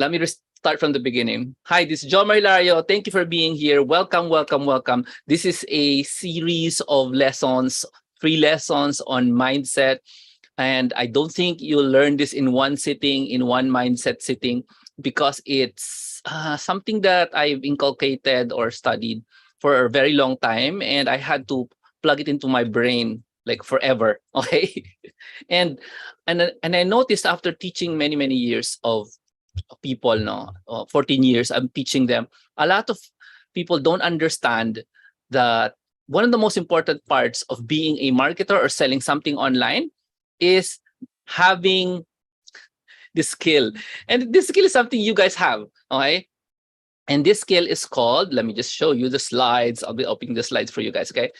Let me start from the beginning. Hi, this is John Hilario. Thank you for being here. Welcome, welcome, welcome. This is a series of lessons, free lessons on mindset. And I don't think you'll learn this in one sitting, in one mindset sitting, because it's something that I've inculcated or studied for a very long time. And I had to plug it into my brain like forever. Okay. and and I noticed after teaching many years of people, 14 years I'm teaching them, a lot of people don't understand that one of the most important parts of being a marketer or selling something online is having the skill. And this skill is something you guys have. Okay. And this skill is called, let me just show you the slides. I'll be opening the slides for you guys. Okay.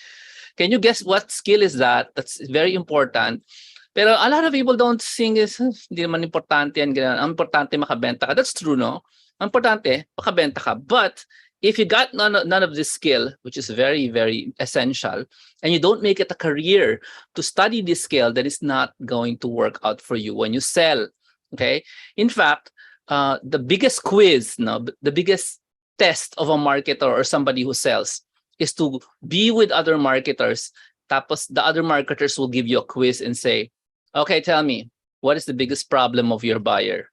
Can you guess what skill is that? That's very important. Pero a lot of people don't think is, hindi naman importante yan. Ang importante makabenta ka. That's true, no? Ang importante, makabenta ka. But if you got none of this skill, which is very essential, and you don't make it a career to study this skill, that is not going to work out for you when you sell. Okay? In fact, the biggest quiz, the biggest test of a marketer or somebody who sells is to be with other marketers. Tapos the other marketers will give you a quiz and say, okay, tell me, what is the biggest problem of your buyer?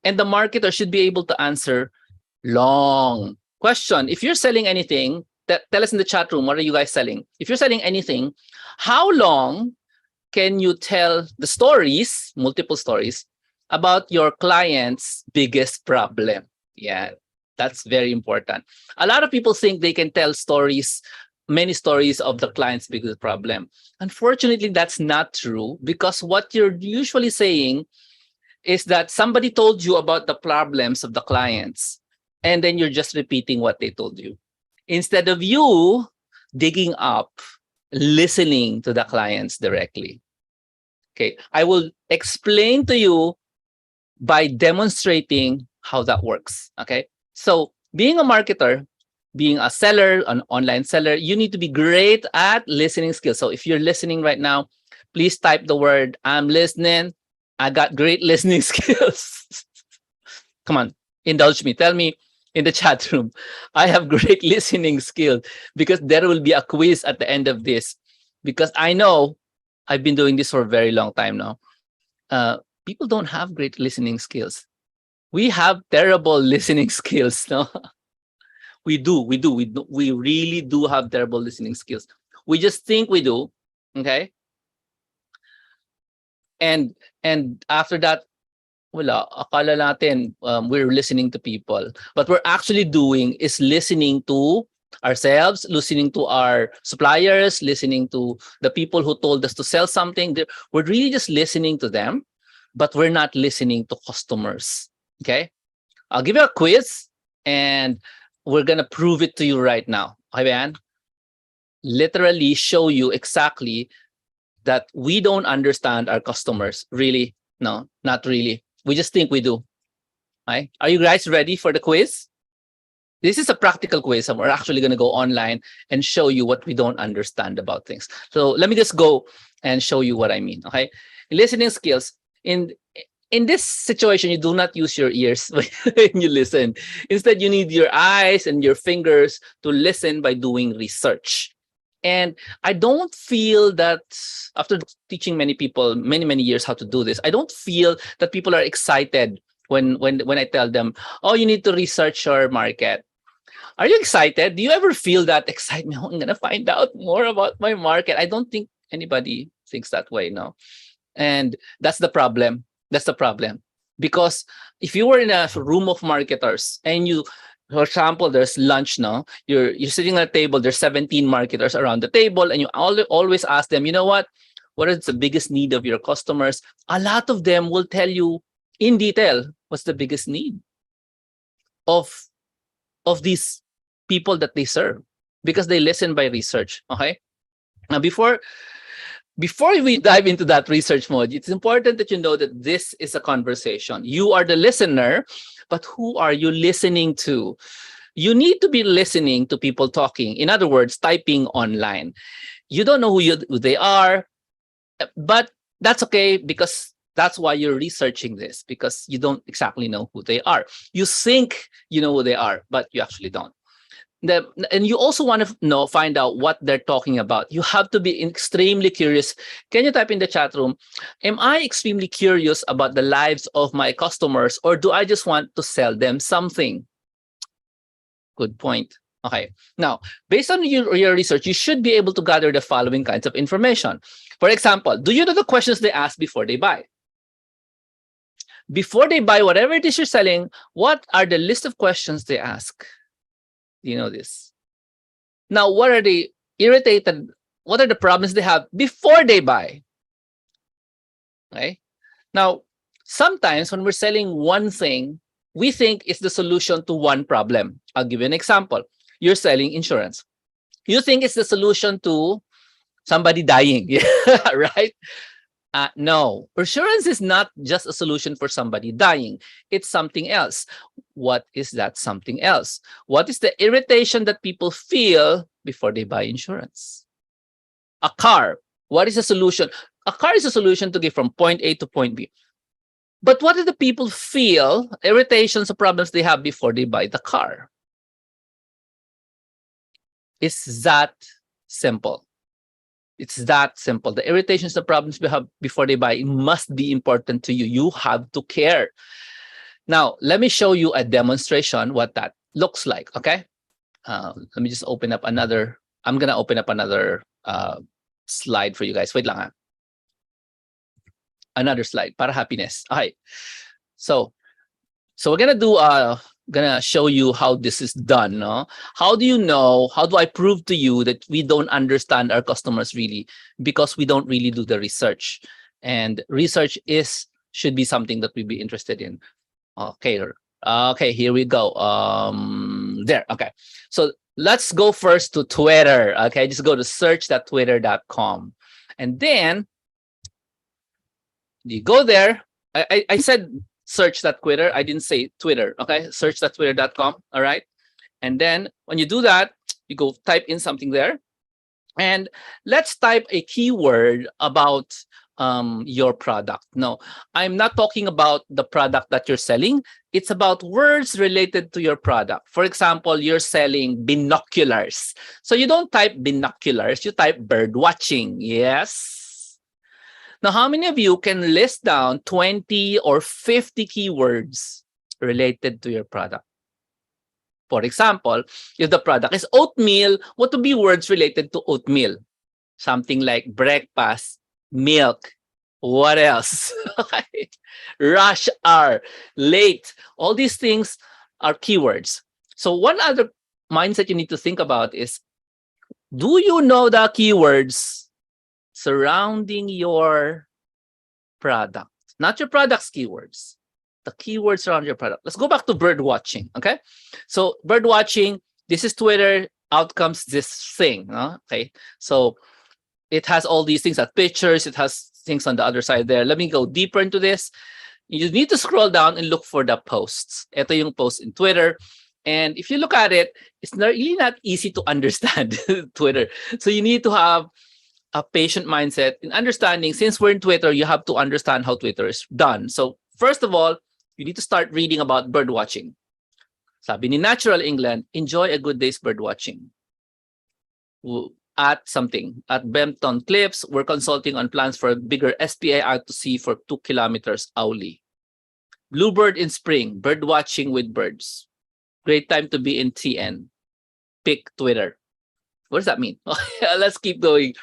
And the marketer should be able to answer long question. If you're selling anything, tell us in the chat room, what are you guys selling? If you're selling anything, how long can you tell the stories, multiple stories, about your client's biggest problem? Yeah, that's very important. A lot of people think they can tell stories, many stories of the client's biggest problem. Unfortunately, that's not true, because what you're usually saying is that somebody told you about the problems of the clients, and then you're just repeating what they told you. Instead of you digging up, listening to the clients directly. Okay, I will explain to you by demonstrating how that works. Okay, so being a marketer, being a seller, an online seller, you need to be great at listening skills. So if you're listening right now, please type the word, I'm listening. I got great listening skills. Come on, indulge me. Tell me in the chat room, I have great listening skills, because there will be a quiz at the end of this. Because I know I've been doing this for a very long time now. People don't have great listening skills. We have terrible listening skills. No? We really do have terrible listening skills. We just think we do, okay? And after that, wala, akala natin we're listening to people. What we're actually doing is listening to ourselves, listening to our suppliers, listening to the people who told us to sell something. We're really just listening to them, but we're not listening to customers, okay? I'll give you a quiz, and we're gonna prove it to you right now. Okay, man? Literally show you exactly that we don't understand our customers. Really? No, not really. We just think we do. Okay? Are you guys ready for the quiz? This is a practical quiz, and we're actually gonna go online and show you what we don't understand about things. So let me just go and show you what I mean. Okay, listening skills. In this situation, you do not use your ears when you listen. Instead, you need your eyes and your fingers to listen by doing research. And I don't feel that after teaching many people many years how to do this, I don't feel that people are excited when I tell them, oh, you need to research your market. Are you excited? Do you ever feel that excitement? Oh, I'm gonna find out more about my market. I don't think anybody thinks that way, no. And that's the problem. That's the problem. Because if you were in a room of marketers and you, for example, there's lunch now, you're sitting at a table, there's 17 marketers around the table, and you always ask them, you know what is the biggest need of your customers? A lot of them will tell you in detail what's the biggest need of these people that they serve, because they listen by research. Okay. Now, before we dive into that research mode, it's important that you know that this is a conversation. You are the listener, but who are you listening to? You need to be listening to people talking. In other words, typing online. You don't know who they are, but that's okay, because That's why you're researching this, because you don't exactly know who they are. You think you know who they are, but you actually don't. And you also want to find out what they're talking about. You have to be extremely curious. Can you type in the chat room, am I extremely curious about the lives of my customers, or do I just want to sell them something? Good point. Okay. Now, based on your research, you should be able to gather the following kinds of information. For example, do you know the questions they ask before they buy? Before they buy whatever it is you're selling, what are the list of questions they ask? Do you know this? Now, what are they irritated? What are the problems they have before they buy? Okay. Now, sometimes when we're selling one thing, we think it's the solution to one problem. I'll give you an example. You're selling insurance. You think it's the solution to somebody dying, right? No, insurance is not just a solution for somebody dying. It's something else. What is that something else? What is the irritation that people feel before they buy insurance? A car. What is the solution? A car is a solution to get from point A to point B. But what do the people feel, irritations or problems they have before they buy the car? It's that simple. It's that simple. The irritations, the problems they have before they buy must be important to you. You have to care. Now, let me show you a demonstration what that looks like, okay? Let me just open up another. I'm going to open up another slide for you guys. Wait lang ha. Another slide para happiness. Okay. So we're gonna show you how this is done. No? How do you know? How do I prove to you that we don't understand our customers really? Because we don't really do the research. And research should be something that we'd be interested in. Okay. Okay, here we go. There. Okay. So let's go first to Twitter. Okay, just go to search.twitter.com. And then you go there. I said search.twitter. I didn't say Twitter. Okay, search.twitter.com. All right. And then when you do that, you go type in something there. And let's type a keyword about your product. No, I'm not talking about the product that you're selling. It's about words related to your product. For example, you're selling binoculars. So you don't type binoculars, you type bird watching. Yes. Now, how many of you can list down 20 or 50 keywords related to your product? For example, if the product is oatmeal, what would be words related to oatmeal? Something like breakfast, milk. What else? Rush hour, late. All these things are keywords. So one other mindset you need to think about is, do you know the keywords surrounding your product? Not your product's keywords. The keywords around your product. Let's go back to bird watching. Okay. So bird watching, this is Twitter. Out comes this thing. Okay. So it has all these things, at pictures. It has things on the other side there. Let me go deeper into this. You need to scroll down and look for the posts. Ito yung post in Twitter. And if you look at it, it's really not easy to understand Twitter. So you need to have a patient mindset in understanding. Since we're in Twitter, you have to understand how Twitter is done. So first of all, you need to start reading about bird watching. Sabi ni Natural England, enjoy a good day's bird watching. At something, at Bempton Cliffs, we're consulting on plans for a bigger SPA out to sea for 2 kilometers Auli. Bluebird in spring, bird watching with birds. Great time to be in TN. Pick Twitter. What does that mean? Let's keep going.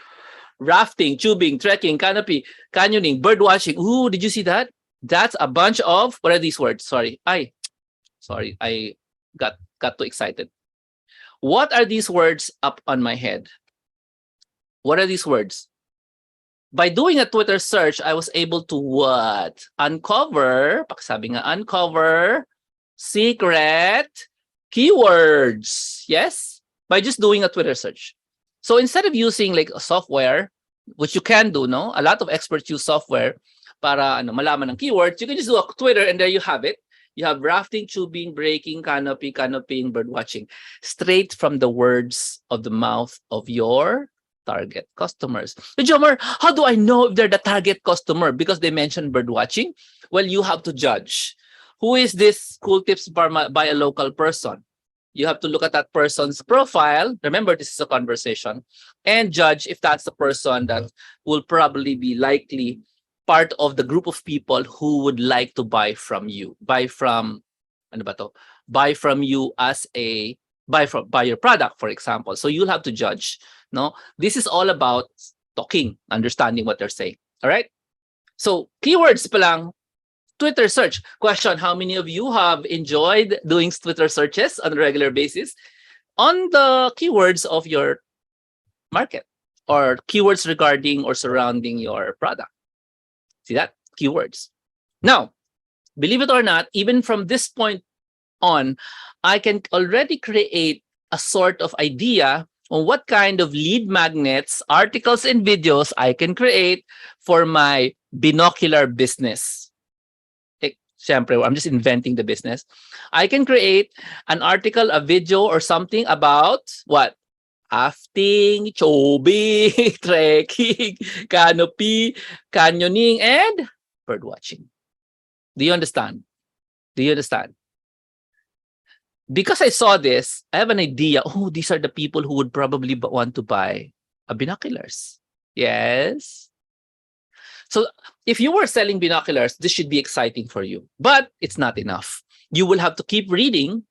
Rafting, tubing, trekking, canopy, canyoning, bird watching. Ooh, did you see that? That's a bunch of, what are these words? Sorry, I got too excited. What are these words up on my head? What are these words? By doing a Twitter search, I was able to what? Uncover, pakisabi nga, uncover secret keywords. Yes? By just doing a Twitter search. So instead of using like a software, which you can do, no? A lot of experts use software para malaman ng keywords. You can just do a Twitter and there you have it. You have rafting, tubing, breaking, canopy, canopying, bird watching. Straight from the words of the mouth of your target customers. So, Jomar, how do I know if they're the target customer? Because they mentioned bird watching. Well, you have to judge. Who is this cool tips by a local person? You have to look at that person's profile. Remember, this is a conversation, and judge if that's the person that will probably be likely part of the group of people who would like to buy from you. Ano ba to? Buy from you as a buy your product, for example. So you'll have to judge. No, this is all about talking, understanding what they're saying. All right. So keywords pa lang. Twitter search. Question, how many of you have enjoyed doing Twitter searches on a regular basis on the keywords of your market or keywords regarding or surrounding your product? See that? Keywords. Now, believe it or not, even from this point on, I can already create a sort of idea on what kind of lead magnets, articles, and videos I can create for my binocular business. Siyempre, I'm just inventing the business. I can create an article, a video, or something about what? Rafting, chobing, trekking, canopy, canyoning, and bird watching. Do you understand? Do you understand? Because I saw this, I have an idea. Oh, these are the people who would probably want to buy binoculars. Yes. So if you were selling binoculars, this should be exciting for you. But it's not enough. You will have to keep reading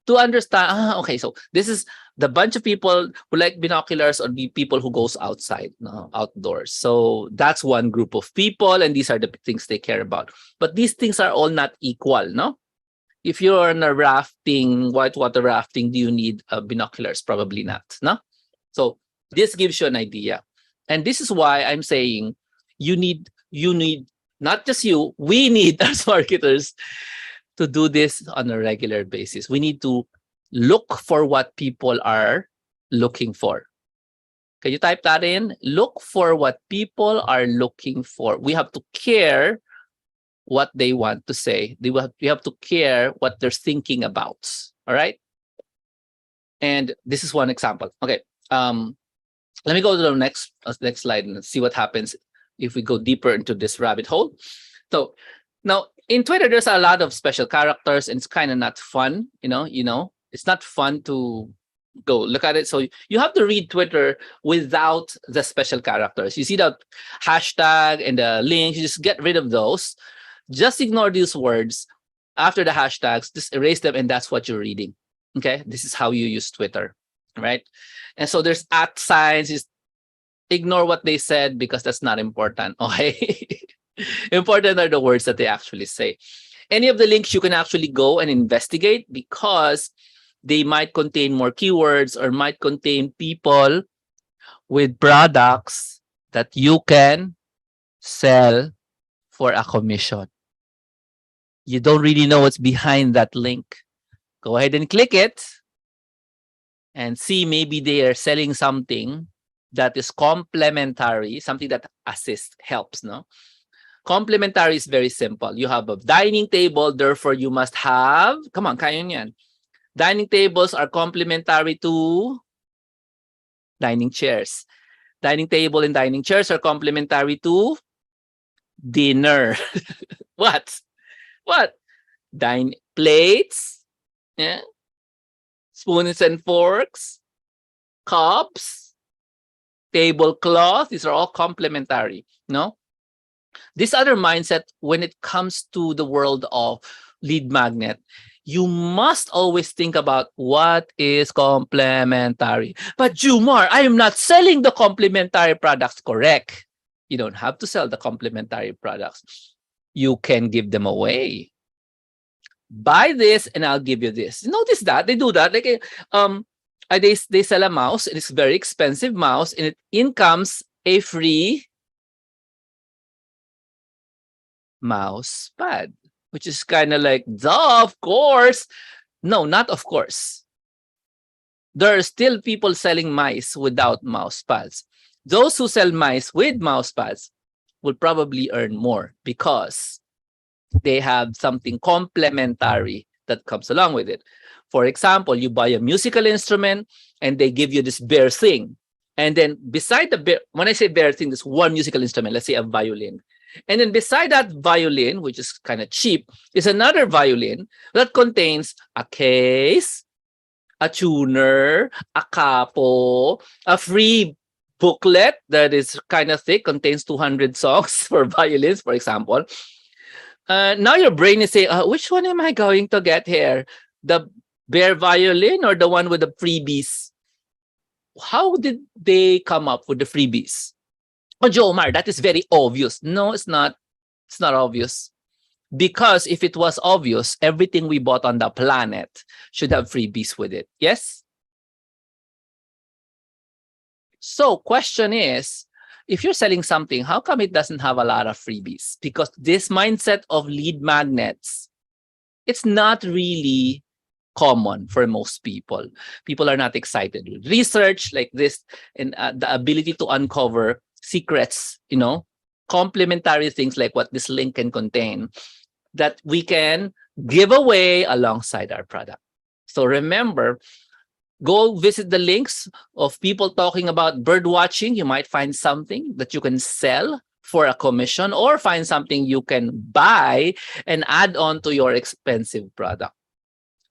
to understand, okay, so this is the bunch of people who like binoculars or the people who goes outside, no, outdoors. So that's one group of people, and these are the things they care about. But these things are all not equal, no? If you're on a rafting, whitewater rafting, do you need binoculars? Probably not, no? So this gives you an idea. And this is why I'm saying you need, not just you, we need as marketers to do this on a regular basis. We need to look for what people are looking for. Can you type that in? Look for what people are looking for. We have to care what they want to say. We have to care what they're thinking about. All right. And this is one example. Okay. Let me go to the next slide and see what happens if we go deeper into this rabbit hole. So now in Twitter, there's a lot of special characters, and it's kind of not fun. It's not fun to go look at it. So you have to read Twitter without the special characters. You see that hashtag and the links, you just get rid of those. Just ignore these words after the hashtags, just erase them, and that's what you're reading. Okay, this is how you use Twitter, right? And so there's @ signs, just ignore what they said because that's not important. Okay. Important are the words that they actually say. Any of the links you can actually go and investigate because they might contain more keywords or might contain people with products that you can sell for a commission. You don't really know what's behind that link. Go ahead and click it and see, maybe they are selling something that is complementary, something that assists, helps, no? Complementary is very simple. You have a dining table, therefore you must have, come on, kaya niyan. Dining tables are complementary to dining chairs. Dining table and dining chairs are complementary to dinner. What? Plates, yeah, spoons and forks, cups, tablecloth. These are all complementary, no? This other mindset, when it comes to the world of lead magnet, you must always think about what is complementary. But Jomar, I am not selling the complementary products. Correct. You don't have to sell the complementary products. You can give them away. Buy this and I'll give you this. Notice that they do that. Like they sell a mouse, and it's a very expensive mouse, and in comes a free mouse pad, which is kind of like, duh, of course. No, not of course. There are still people selling mice without mouse pads. Those who sell mice with mouse pads will probably earn more because they have something complementary that comes along with it. For example, you buy a musical instrument and they give you this bare thing. And then beside when I say bare thing, this one musical instrument, let's say a violin. And then beside that violin, which is kind of cheap, is another violin that contains a case, a tuner, a capo, a free booklet that is kind of thick, contains 200 songs for violins, for example. Now your brain is saying, which one am I going to get here? The bare violin or the one with the freebies? How did they come up with the freebies? Oh, Jomar, that is very obvious. No, it's not. It's not obvious. Because if it was obvious, everything we bought on the planet should have freebies with it. Yes? So question is, if you're selling something, how come it doesn't have a lot of freebies? Because this mindset of lead magnets, it's not really common for most people. People are not excited with research like this and the ability to uncover secrets, complementary things like what this link can contain that we can give away alongside our product. So remember, go visit the links of people talking about bird watching. You might find something that you can sell for a commission or find something you can buy and add on to your expensive product.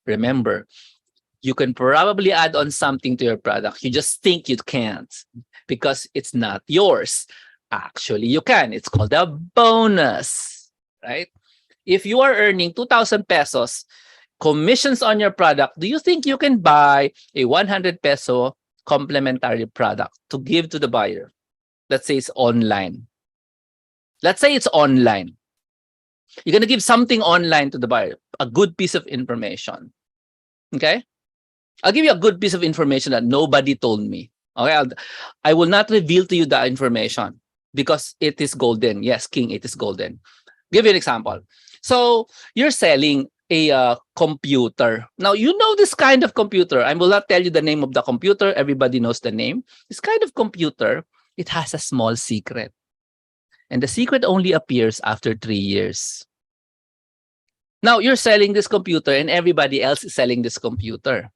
Remember, you can probably add on something to your product. You just think you can't because it's not yours. Actually, you can. It's called a bonus, right? If you are earning 2,000 pesos commissions on your product, do you think you can buy a 100 peso complementary product to give to the buyer? Let's say it's online. Let's say it's online. You're going to give something online to the buyer, a good piece of information. Okay? I'll give you a good piece of information that nobody told me. Okay? I will not reveal to you the information because it is golden. Yes, King, it is golden. Give you an example. So you're selling a computer. Now, you know this kind of computer. I will not tell you the name of the computer. Everybody knows the name. This kind of computer, it has a small secret. And the secret only appears after 3 years. Now, you're selling this computer and everybody else is selling this computer.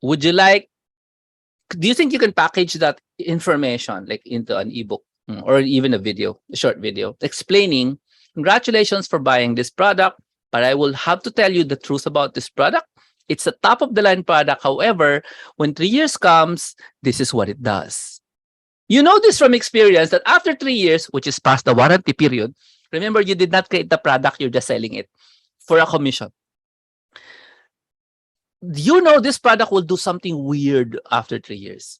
Would you like, do you think you can package that information like into an ebook or even a video, a short video, explaining, congratulations for buying this product, but I will have to tell you the truth about this product. It's a top of the line product. However, when 3 years comes, this is what it does. You know this from experience that after 3 years, which is past the warranty period, remember, you did not create the product, you're just selling it for a commission. You know this product will do something weird after 3 years.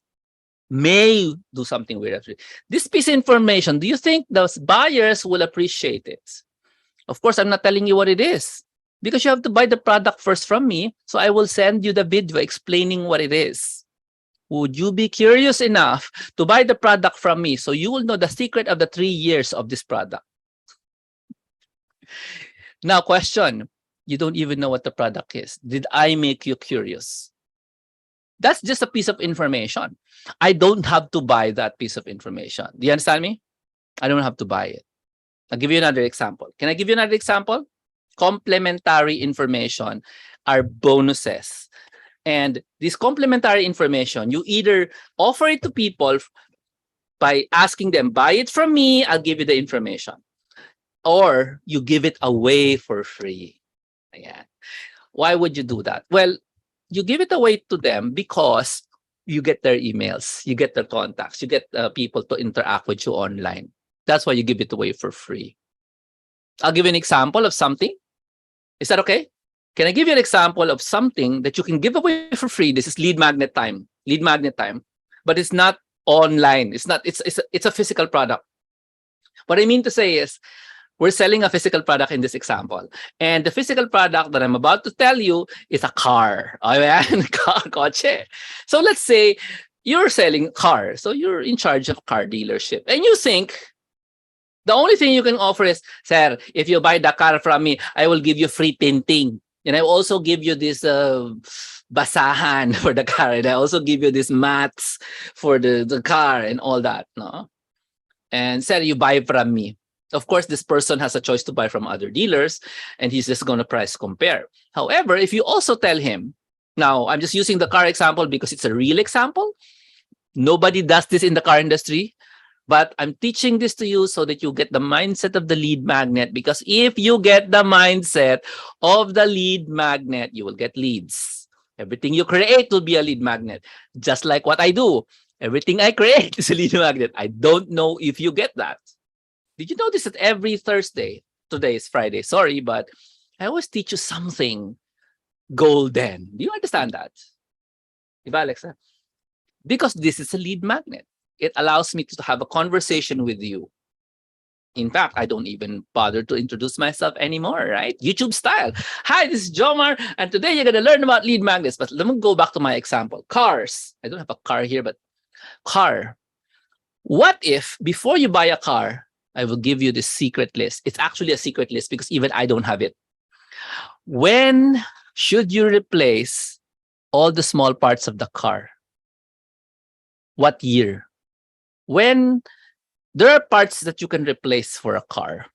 May do something weird after. This piece of information, do you think those buyers will appreciate it? Of course, I'm not telling you what it is because you have to buy the product first from me. So I will send you the video explaining what it is. Would you be curious enough to buy the product from me so you will know the secret of the 3 years of this product? Now, question. You don't even know what the product is. Did I make you curious? That's just a piece of information. I don't have to buy that piece of information. Do you understand me? I don't have to buy it. I'll give you another example. Can I give you another example? Complementary information are bonuses. And this complementary information, you either offer it to people by asking them, buy it from me, I'll give you the information. Or you give it away for free. Yeah. Why would you do that? Well, you give it away to them because you get their emails, you get their contacts, you get people to interact with you online. That's why you give it away for free. I'll give you an example of something. Is that okay? Can I give you an example of something that you can give away for free? This is lead magnet time. Lead magnet time. But it's not online. It's a physical product. What I mean to say is, we're selling a physical product in this example. And the physical product that I'm about to tell you is a car. Kotse. So let's say you're selling a car. So you're in charge of car dealership. And you think the only thing you can offer is, sir, if you buy the car from me, I will give you free painting. And I will also give you this basahan for the car. And I also give you these mats for the car and all that. No? And sir, you buy from me. Of course, this person has a choice to buy from other dealers, and he's just going to price compare. However, if you also tell him Now, I'm just using the car example because it's a real example. Nobody does this in the car industry, but I'm teaching this to you so that you get the mindset of the lead magnet. Because if you get the mindset of the lead magnet, you will get leads. Everything you create will be a lead magnet. Just like what I do. Everything I create is a lead magnet. I don't know if you get that. Did you notice that every Thursday, today is Friday, sorry, but I always teach you something golden. Do you understand that? Diba, Alexa? Because this is a lead magnet. It allows me to have a conversation with you. In fact, I don't even bother to introduce myself anymore, right? YouTube style. Hi, this is Jomar, and today you're going to learn about lead magnets. But let me go back to my example. Cars. I don't have a car here, but car. What if before you buy a car, I will give you this secret list. It's actually a secret list because even I don't have it. When should you replace all the small parts of the car? What year? When there are parts that you can replace for a car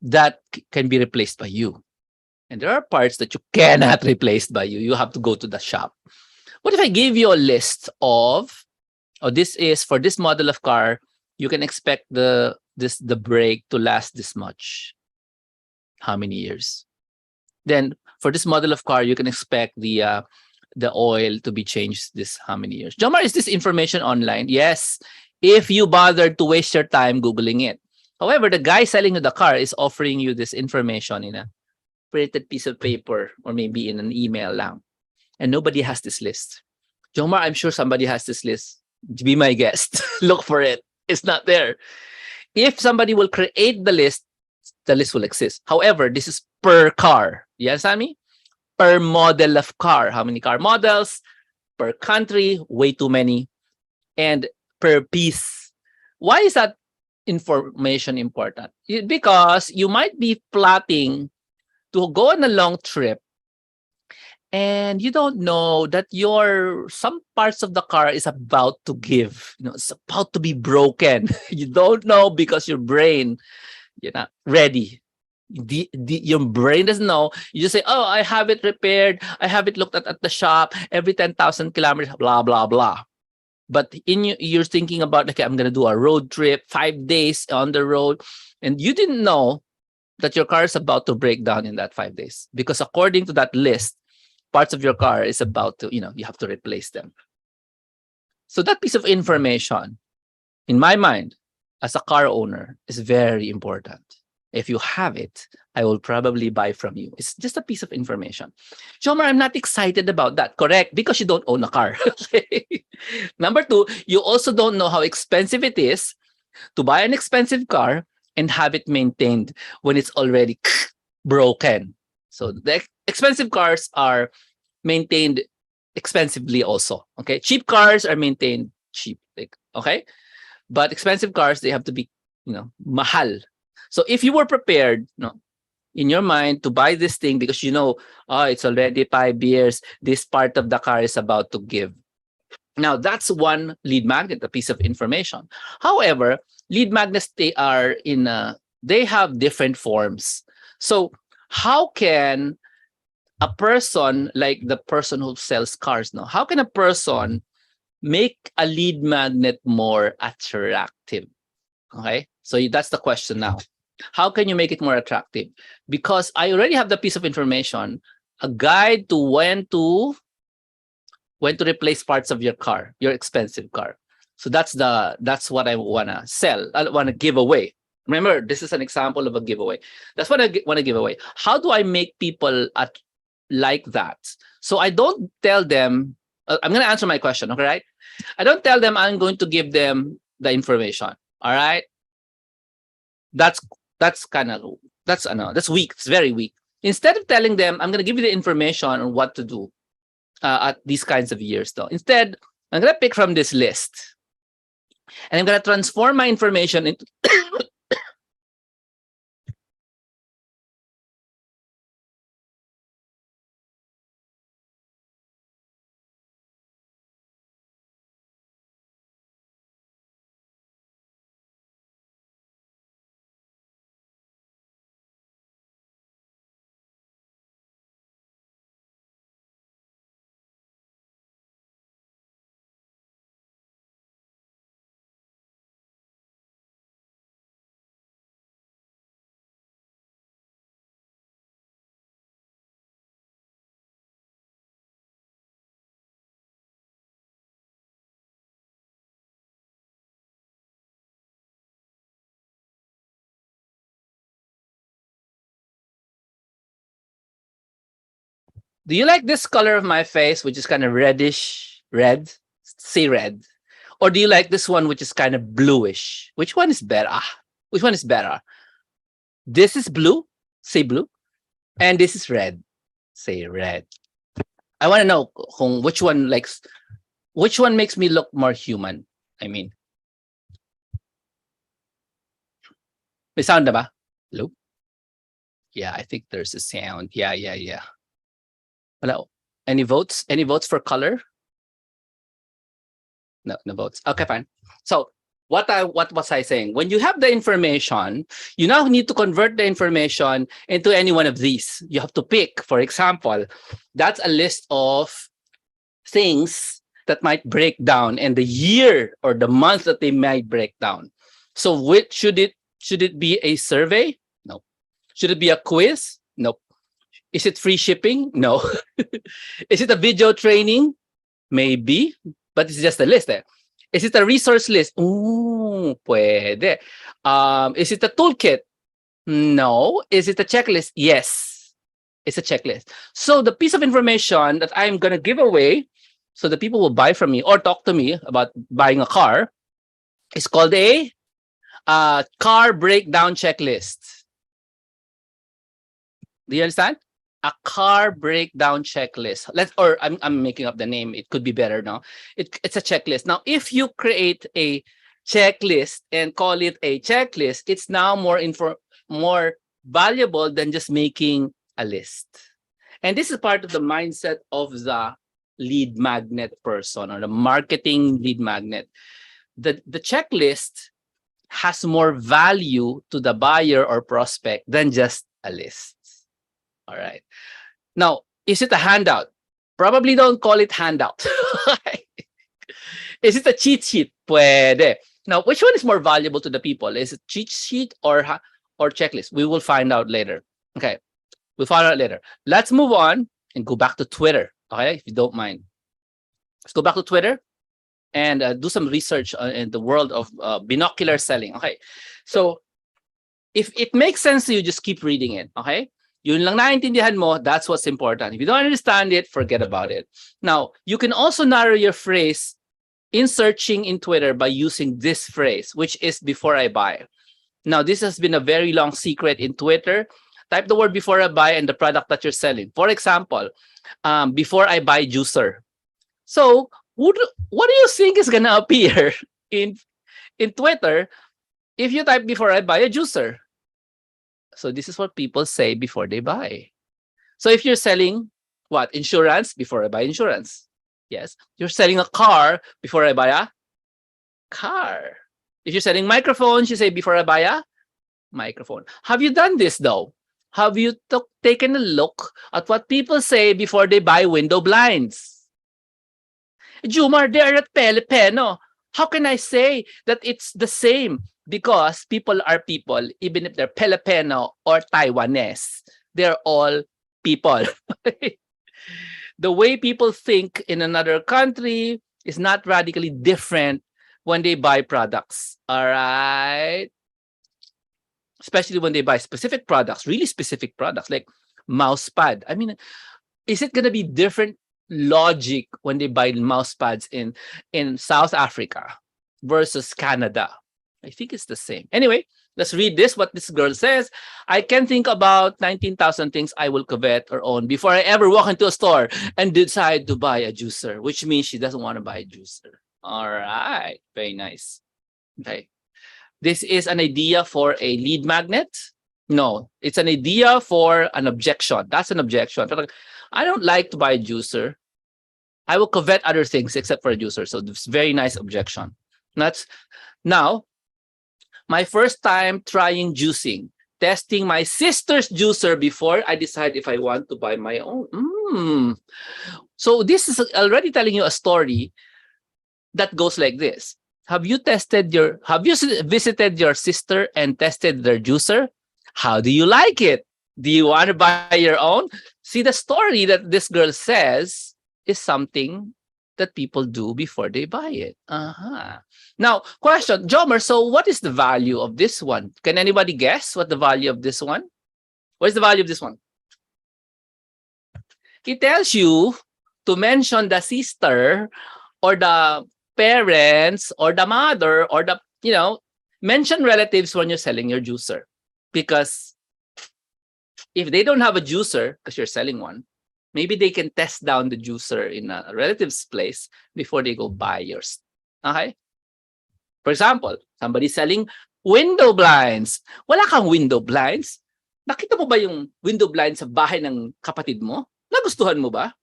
that can be replaced by you. And there are parts that you cannot replace by you. You have to go to the shop. What if I give you a list of, this is for this model of car, you can expect the brake to last this much. How many years? Then for this model of car, you can expect the oil to be changed this how many years? Jomar, is this information online? Yes. If you bother to waste your time Googling it. However, the guy selling you the car is offering you this information in a printed piece of paper or maybe in an email lang. And nobody has this list. Jomar, I'm sure somebody has this list. Be my guest. Look for it. It's not there. If somebody will create the list will exist. However, this is per car. You understand me? Per model of car. How many car models? Per country, way too many. And per piece. Why is that information important? Because you might be plotting to go on a long trip and you don't know that some parts of the car is about to give, it's about to be broken. You don't know because your brain, you're not ready. Your brain doesn't know. You just say, oh, I have it repaired. I have it looked at the shop every 10,000 kilometers, blah, blah, blah. But you're thinking about, okay, I'm going to do a road trip, 5 days on the road. And you didn't know that your car is about to break down in that 5 days. Because according to that list, parts of your car is about to, you have to replace them. So that piece of information, in my mind, as a car owner, is very important. If you have it, I will probably buy from you. It's just a piece of information. Jomar, I'm not excited about that. Correct, because you don't own a car. Number two, you also don't know how expensive it is to buy an expensive car and have it maintained when it's already broken. So the expensive cars are maintained expensively also. Okay, cheap cars are maintained cheap. Okay, but expensive cars, they have to be, mahal. So if you were prepared, in your mind to buy this thing because it's already 5 years, this part of the car is about to give. Now that's one lead magnet, a piece of information. However, lead magnets, they have different forms. So how can a person, like the person who sells cars now, how can a person make a lead magnet more attractive? Okay, so that's the question now. How can you make it more attractive? Because I already have the piece of information, a guide to when to replace parts of your car, your expensive car. So that's what I wanna sell. I wanna give away. Remember, this is an example of a giveaway. That's what I wanna give away. How do I make people like that? So I don't tell them. I'm gonna answer my question. Okay, right? I don't tell them I'm going to give them the information. All right. That's weak. It's very weak. Instead of telling them, I'm going to give you the information on what to do at these kinds of years, though. Instead, I'm going to pick from this list, and I'm going to transform my information into Do you like this color of my face, which is kind of reddish red? Say red. Or do you like this one, which is kind of bluish? Which one is better? Which one is better? This is blue. Say blue. And this is red. Say red. I want to know which one makes me look more human. I mean, may sound na ba? Hello? Yeah, I think there's a sound. Yeah. Wala. Any votes? Any votes for color? No votes. Okay, fine. So what was I saying? When you have the information, you now need to convert the information into any one of these. You have to pick, for example, that's a list of things that might break down and the year or the month that they might break down. So which should it be a survey? No. Should it be a quiz? No. Is it free shipping? No. Is it a video training? Maybe, but it's just a list. Is it a resource list? Ooh, puede. Is it a toolkit? No. Is it a checklist? Yes. It's a checklist. So the piece of information that I'm going to give away so the people will buy from me or talk to me about buying a car is called a car breakdown checklist. Do you understand? A car breakdown checklist. I'm making up the name. It could be better now. It's a checklist. Now, if you create a checklist and call it a checklist, it's now more valuable than just making a list. And this is part of the mindset of the lead magnet person or the marketing lead magnet. The checklist has more value to the buyer or prospect than just a list. All right. Now, is it a handout? Probably don't call it handout. Is it a cheat sheet? Puede. Now, which one is more valuable to the people? Is it cheat sheet or checklist? We will find out later. Okay. We'll find out later. Let's move on and go back to Twitter. Okay, if you don't mind. Let's go back to Twitter and do some research in the world of binocular selling. Okay. So, if it makes sense to you, just keep reading it. Okay. Yun lang naintindihan mo, that's what's important. If you don't understand it, forget about it. Now, you can also narrow your phrase in searching in Twitter by using this phrase, which is before I buy. Now, this has been a very long secret in Twitter. Type the word before I buy and the product that you're selling. For example, before I buy juicer. So, what do you think is going to appear in Twitter if you type before I buy a juicer? So this is what people say before they buy. So if you're selling what? Insurance, before I buy insurance. Yes. You're selling a car before I buy a car. If you're selling microphones, you say before I buy a microphone. Have you done this though? Have you taken a look at what people say before they buy window blinds? Jumar, they are at Filipino. How can I say that it's the same? Because people are people, even if they're Filipino or Taiwanese, they're all people. The way people think in another country is not radically different when they buy products. All right. Especially when they buy specific products, really specific products like mouse pad. I mean, is it going to be different logic when they buy mouse pads in South Africa versus Canada? I think it's the same. Anyway, let's read this, what this girl says. I can think about 19,000 things I will covet or own before I ever walk into a store and decide to buy a juicer, which means she doesn't want to buy a juicer. All right. Very nice. Okay. This is an idea for a lead magnet. No, it's an idea for an objection. That's an objection. I don't like to buy a juicer. I will covet other things except for a juicer. So it's very nice objection. Now, my first time trying juicing, testing my sister's juicer before I decide if I want to buy my own. So this is already telling you a story that goes like this. Have you visited your sister and tested their juicer? How do you like it? Do you want to buy your own? See, the story that this girl says is something that people do before they buy it. Now, question, Jomer, so what is the value of this one? Can anybody guess what the value of this one? What is the value of this one? It tells you to mention the sister or the parents or the mother or the, mention relatives when you're selling your juicer. Because if they don't have a juicer, because you're selling one, maybe they can test down the juicer in a relative's place before they go buy yours. Okay? For example, somebody selling window blinds. Wala kang window blinds? Nakita mo ba yung window blinds sa bahay ng kapatid mo? Nagustuhan mo ba?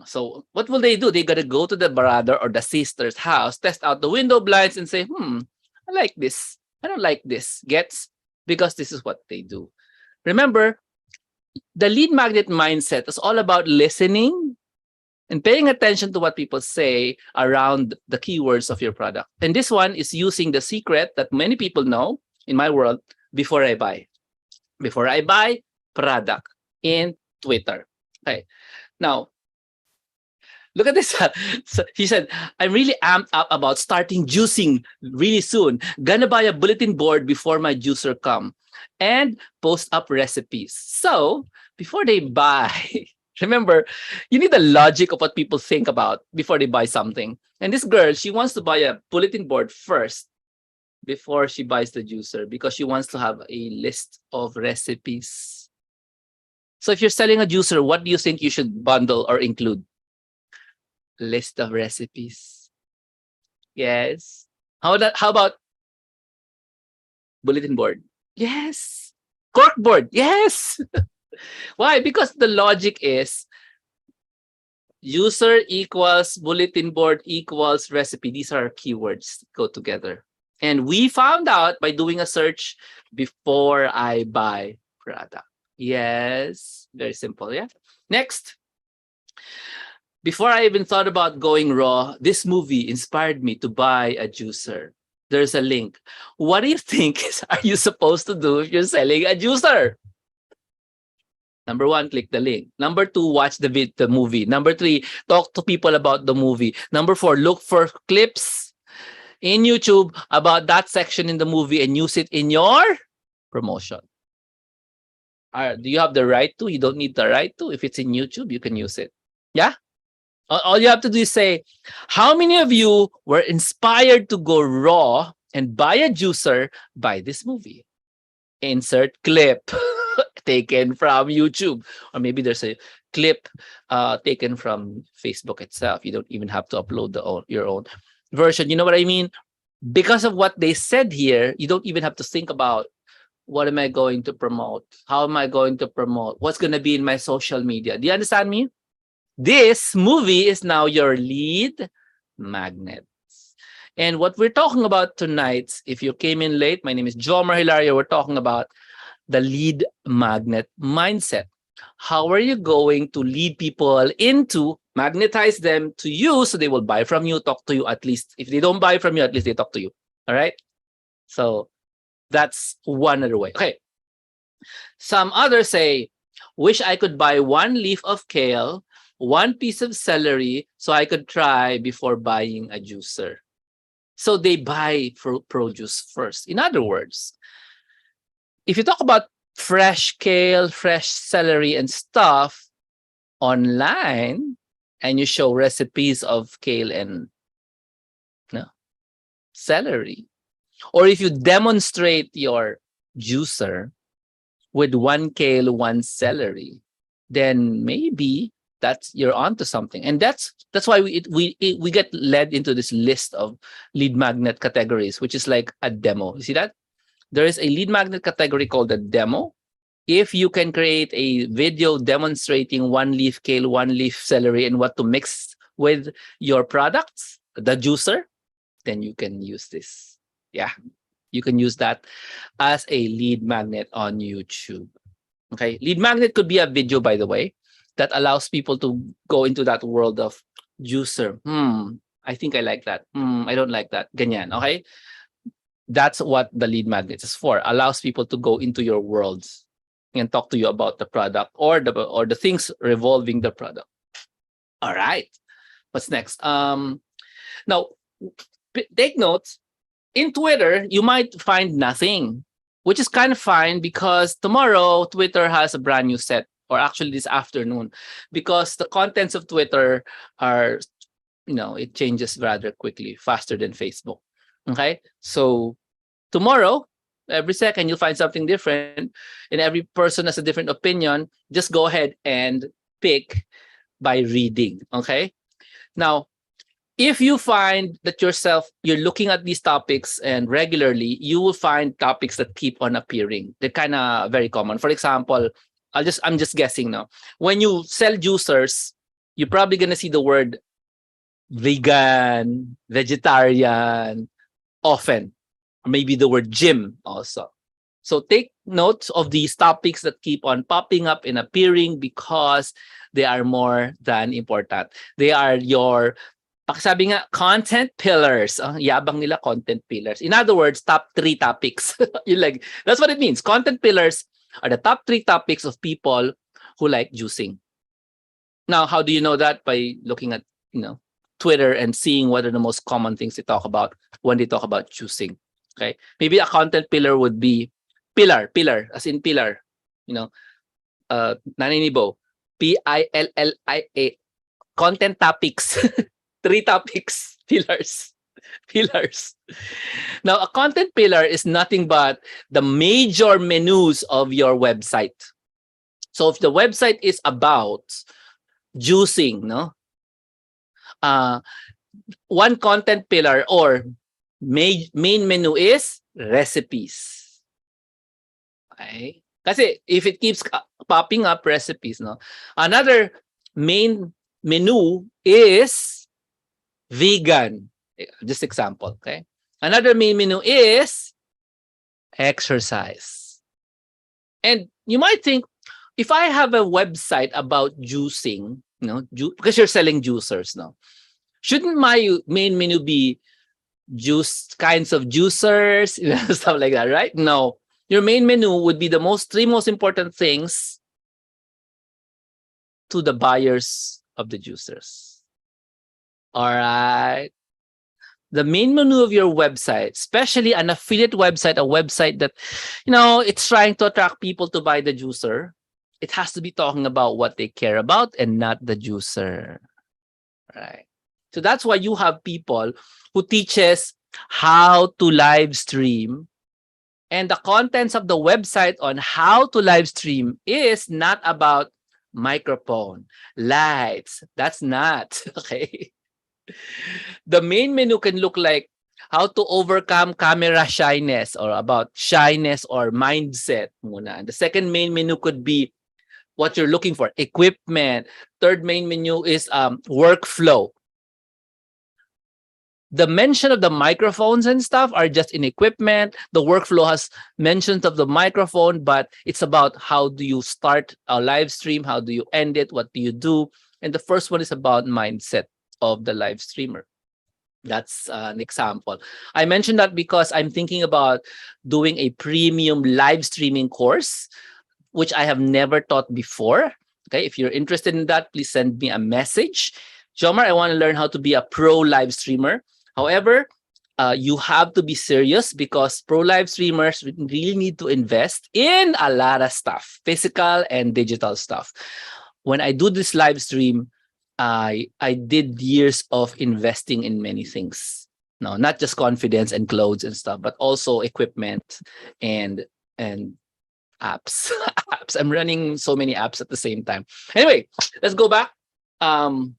So what will they do? They gotta go to the brother or the sister's house, test out the window blinds and say, I like this. I don't like this. Gets? Because this is what they do. Remember, the lead magnet mindset is all about listening and paying attention to what people say around the keywords of your product. And this one is using the secret that many people know in my world: before I buy. Before I buy product in Twitter. Okay. Now, look at this. So he said, I'm really amped up about starting juicing really soon. Gonna buy a bulletin board before my juicer come and post up recipes. So before they buy, remember, you need the logic of what people think about before they buy something. And this girl, she wants to buy a bulletin board first before she buys the juicer because she wants to have a list of recipes. So if you're selling a juicer, what do you think you should bundle or include? List of recipes. Yes. How about bulletin board? Yes. Cork board. Yes. Why? Because the logic is user equals bulletin board equals recipe. These are keywords that go together. And we found out by doing a search before I buy product. Yes. Very simple. Yeah. Next. Before I even thought about going raw, this movie inspired me to buy a juicer. There's a link. What do you think are you supposed to do if you're selling a juicer? Number 1, click the link. Number 2, watch the movie. Number 3, talk to people about the movie. Number 4, look for clips in YouTube about that section in the movie and use it in your promotion. Do you have the right to? You don't need the right to. If it's in YouTube, you can use it. Yeah? All you have to do is say, how many of you were inspired to go raw and buy a juicer by this movie? Insert clip taken from YouTube. Or maybe there's a clip taken from Facebook itself. You don't even have to upload your own version. You know what I mean? Because of what they said here, you don't even have to think about, what am I going to promote? How am I going to promote? What's going to be in my social media? Do you understand me? This movie is now your lead magnet. And what we're talking about tonight, if you came in late, my name is Jomar Hilario. We're talking about the lead magnet mindset. How are you going to lead people into, magnetize them to you so they will buy from you, talk to you at least. If they don't buy from you, at least they talk to you. All right? So that's one other way. Okay. Some others say, wish I could buy 1 leaf of kale, 1 piece of celery, so I could try before buying a juicer. So they buy produce first. In other words, if you talk about fresh kale, fresh celery and stuff online, and you show recipes of kale and celery, or if you demonstrate your juicer with 1 kale, 1 celery, then maybe you're onto something. And that's why we get led into this list of lead magnet categories, which is like a demo. You see that? There is a lead magnet category called a demo. If you can create a video demonstrating 1 leaf kale, 1 leaf celery, and what to mix with your products, the juicer, then you can use this. Yeah, you can use that as a lead magnet on YouTube. Okay, lead magnet could be a video, by the way, that allows people to go into that world of juicer. I think I like that. I don't like that. Ganyan, okay? That's what the lead magnet is for. Allows people to go into your worlds and talk to you about the product or the things revolving the product. All right. What's next? Now, take notes. In Twitter, you might find nothing, which is kind of fine because tomorrow Twitter has a brand new set or actually this afternoon, because the contents of Twitter are, it changes rather quickly, faster than Facebook. Okay, so tomorrow, every second you'll find something different, and every person has a different opinion. Just go ahead and pick by reading. Okay, now if you find that you're looking at these topics and regularly, you will find topics that keep on appearing. They're kind of very common. For example, I'm just guessing now. When you sell juicers, you're probably gonna see the word vegan, vegetarian often, or maybe the word gym also. So take note of these topics that keep on popping up and appearing because they are more than important. They are your, pakisabi nga, content pillars. Yabang nila, content pillars. In other words, top 3 topics. That's what it means. Content pillars are the top 3 topics of people who like juicing. Now, how do you know that? By looking at, Twitter and seeing what are the most common things they talk about when they talk about juicing. Okay. Maybe a content pillar would be pillar, as in pillar. Naninibo. PILLIA. Content topics. 3 topics. Pillars. Now, a content pillar is nothing but the major menus of your website. So if the website is about juicing, one content pillar or main menu is recipes. Okay? Kasi if it keeps popping up recipes, another main menu is vegan. Just example, okay? Another main menu is exercise. And you might think, if I have a website about juicing, because you're selling juicers now, shouldn't my main menu be kinds of juicers, stuff like that, right? No. Your main menu would be the 3 most important things to the buyers of the juicers. All right. The main menu of your website, especially an affiliate website, a website that, it's trying to attract people to buy the juicer, it has to be talking about what they care about and not the juicer. Right. So that's why you have people who teaches how to live stream, and the contents of the website on how to live stream is not about microphone, lights. That's not, okay? The main menu can look like how to overcome camera shyness, or about shyness or mindset muna. And the second main menu could be what you're looking for, equipment. Third main menu is workflow. The mention of the microphones and stuff are just in equipment. The workflow has mentions of the microphone, but it's about how do you start a live stream? How do you end it? What do you do? And the first one is about mindset of the live streamer. That's an example. I mentioned that because I'm thinking about doing a premium live streaming course, which I have never taught before. Okay, if you're interested in that, please send me a message. Jomar, I want to learn how to be a pro live streamer. However, you have to be serious because pro live streamers really need to invest in a lot of stuff, physical and digital stuff. When I do this live stream, I did years of investing in many things. No, not just confidence and clothes and stuff, but also equipment and apps. Apps. I'm running so many apps at the same time. Anyway, let's go back to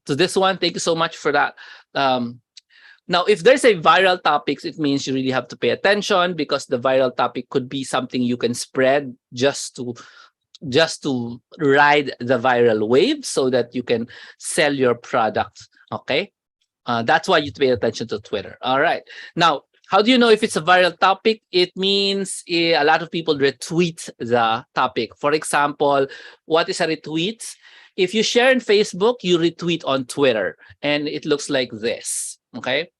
this one. Thank you so much for that. Now, if there's a viral topics, it means you really have to pay attention because the viral topic could be something you can spread just to ride the viral wave so that you can sell your product. Okay, that's why you pay attention to Twitter. All right. Now, how do you know if it's a viral topic? It means a lot of people retweet the topic. For example, what is a retweet? If you share in Facebook, you retweet on Twitter, and it looks like this. Okay.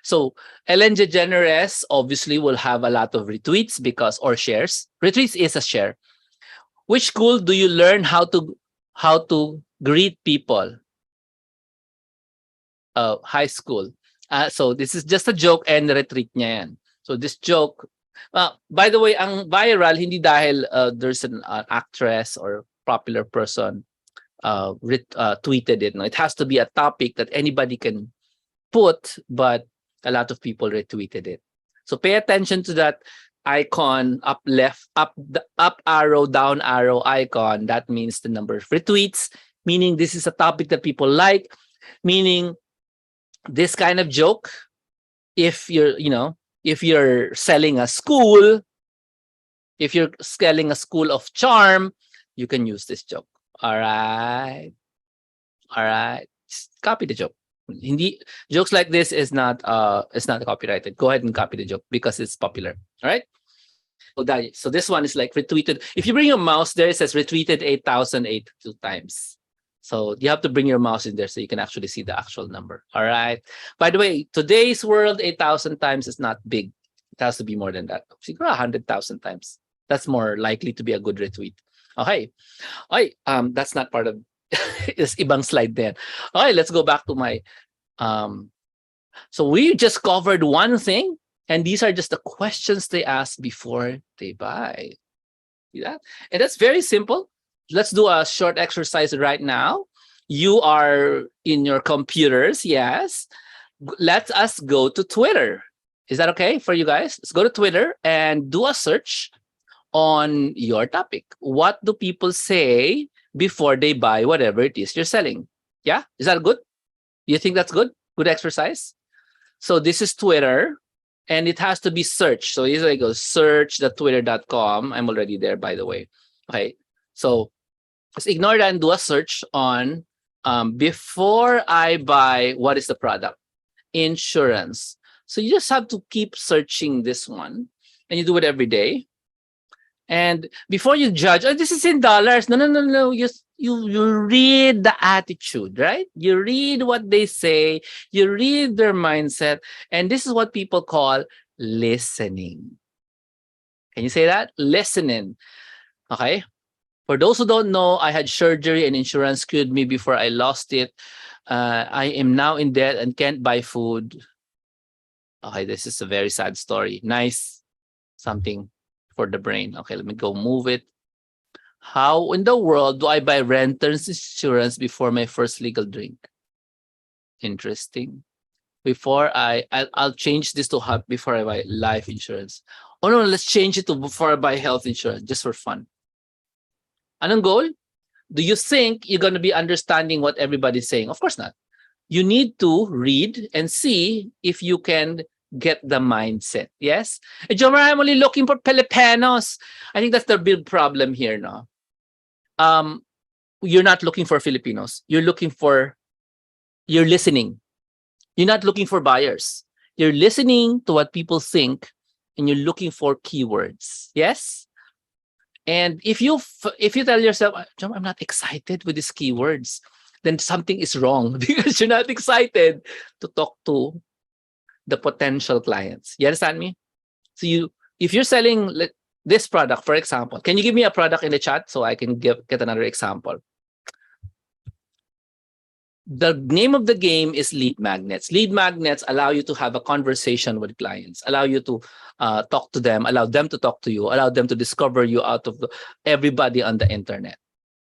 So Ellen DeGeneres obviously will have a lot of retweets or shares. Retweets is a share. Which school do you learn how to greet people? High school. So this is just a joke and retreat niya yan. So this joke, by the way, ang viral hindi dahil there's an actress or popular person tweeted it. No, it has to be a topic that anybody can put, but a lot of people retweeted it. So pay attention to that icon, up left, up arrow, down arrow icon. That means the number of retweets, meaning this is a topic that people like, meaning this kind of joke, if you're selling a school, if you're selling a school of charm, you can use this joke. All right. Just copy the joke. Hindi jokes like this is not copyrighted. Go ahead and copy the joke because it's popular. All right. So this one is like retweeted. If you bring your mouse there, it says retweeted 8,082 times. So you have to bring your mouse in there so you can actually see the actual number. All right. By the way, today's world, 8,000 times is not big. It has to be more than that. Siguro 100,000 times. That's more likely to be a good retweet. Okay. That's not part of is ibang slide then. Okay, let's go back to my so we just covered one thing, and these are just the questions they ask before they buy. See that? And that's very simple. Let's do a short exercise right now. You are in your computers, yes. Let us go to Twitter. Is that okay for you guys? Let's go to Twitter and do a search on your topic. What do people say before they buy whatever it is you're selling? Yeah, is that good? You think that's good? Good exercise? So this is Twitter, and it has to be search. So here I go, search.twitter.com. I'm already there, by the way. Okay, so let's ignore that and do a search on before I buy, what is the product? Insurance. So you just have to keep searching this one, and you do it every day. And before you judge, oh, this is in dollars. No. You read the attitude, right? You read what they say. You read their mindset. And this is what people call listening. Can you say that? Listening. Okay. For those who don't know, I had surgery and insurance screwed me before I lost it. I am now in debt and can't buy food. Okay, this is a very sad story. Nice. Something for the brain. Okay, let me go move it. How in the world do I buy renter's insurance before my first legal drink? Interesting. I'll change this to before I buy life insurance. Oh no, let's change it to before I buy health insurance, just for fun. Anong goal? Do you think you're going to be understanding what everybody's saying? Of course not. You need to read and see if you can get the mindset. Yes? Jomar, I'm only looking for Filipinos. I think that's the big problem here, no? You're not looking for Filipinos. You're listening. You're not looking for buyers. You're listening to what people think, and you're looking for keywords. Yes? And if you tell yourself, Jomar, I'm not excited with these keywords, then something is wrong because you're not excited to talk to the potential clients. You understand me? So if you're selling this product, for example, can you give me a product in the chat so I can get another example? The name of the game is lead magnets. Lead magnets allow you to have a conversation with clients, allow you to talk to them, allow them to talk to you, allow them to discover you out of everybody on the internet.